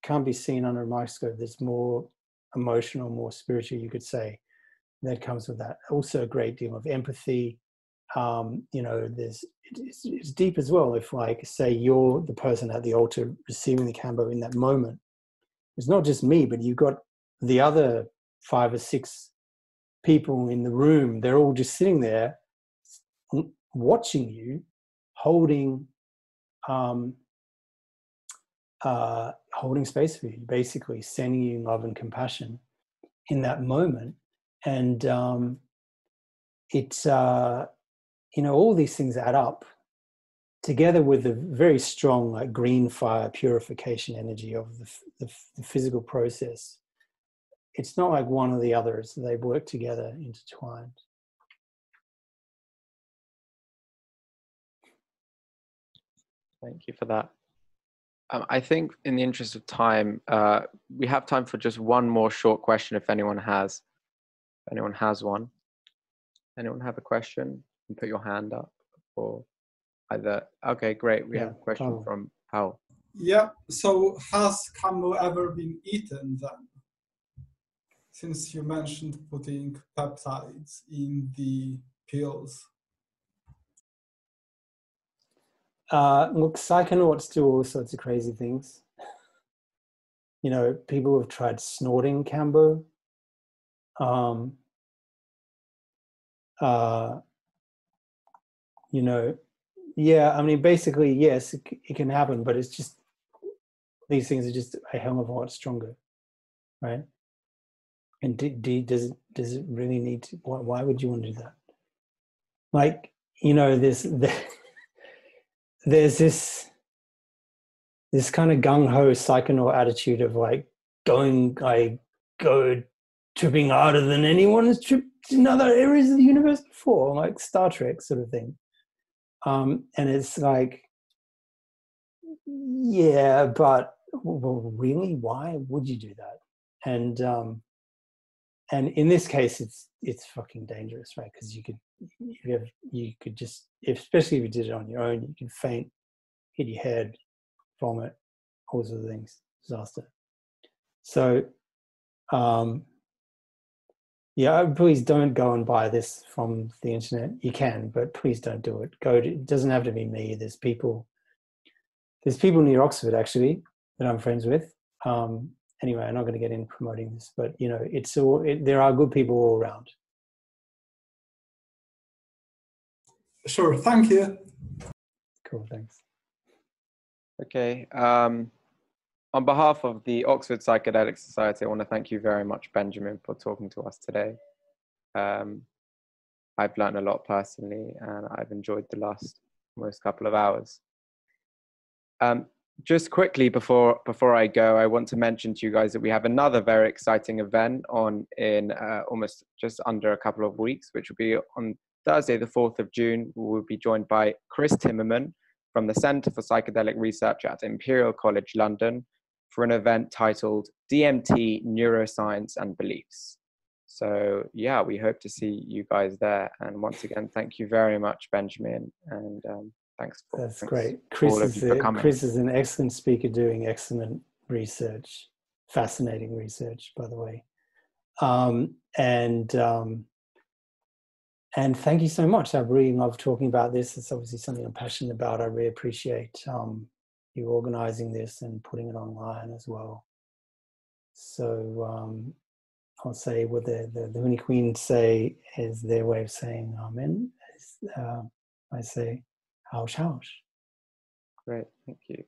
Speaker 2: can't be seen under a microscope. There's more emotional, more spiritual, you could say, that comes with that. Also a great deal of empathy. It's deep as well. If, like, say you're the person at the altar receiving the Kambo in that moment, it's not just me, but you've got the other 5 or 6 people in the room. They're all just sitting there watching you, holding space for you, basically sending you love and compassion in that moment. And it's all these things add up together with the very strong, like, green fire purification energy of the physical process. It's not like one or the others; they work together, intertwined.
Speaker 1: Thank you for that. I think in the interest of time, we have time for just one more short question if anyone has one. Anyone have a question? You can put your hand up or either. Okay, great. We have a question from Paul.
Speaker 6: Yeah, so has Kambo ever been eaten then? Since you mentioned putting peptides in the pills.
Speaker 2: Look, psychonauts do all sorts of crazy things. You know, people have tried snorting Kambo. You know, yeah, I mean, basically, yes, it can happen, but it's just, these things are just a hell of a lot stronger, right? And does it really need to, why would you want to do that? Like, you know, there's this kind of gung-ho psychonaut attitude of like go tripping harder than anyone has tripped in other areas of the universe before, like Star Trek sort of thing. And it's like, yeah, but well, really, why would you do that? And in this case, it's fucking dangerous, right? Because you could just, especially if you did it on your own, you could faint, hit your head, vomit, all sorts of things, disaster. So, yeah, please don't go and buy this from the internet. You can, but please don't do it. It doesn't have to be me. There's people near Oxford actually that I'm friends with. Anyway, I'm not going to get into promoting this, but you know, there are good people all around.
Speaker 6: Sure, thank you.
Speaker 2: Cool, thanks.
Speaker 1: Okay. On behalf of the Oxford Psychedelic Society, I want to thank you very much, Benjamin, for talking to us today. I've learned a lot personally, and I've enjoyed the last almost couple of hours. Just quickly before I go, I want to mention to you guys that we have another very exciting event in almost just under a couple of weeks, which will be on Thursday, the 4th of June. We will be joined by Chris Timmerman from the Centre for Psychedelic Research at Imperial College London for an event titled DMT, Neuroscience and Beliefs. So yeah, we hope to see you guys there. And once again, thank you very much, Benjamin. And thanks
Speaker 2: great.
Speaker 1: Chris
Speaker 2: is an excellent speaker doing excellent research, fascinating research, by the way. And thank you so much. I really love talking about this. It's obviously something I'm passionate about. I really appreciate you organizing this and putting it online as well. So I'll say what the Huni Queen say is their way of saying amen. I say, haush, haush.
Speaker 1: Great, thank you.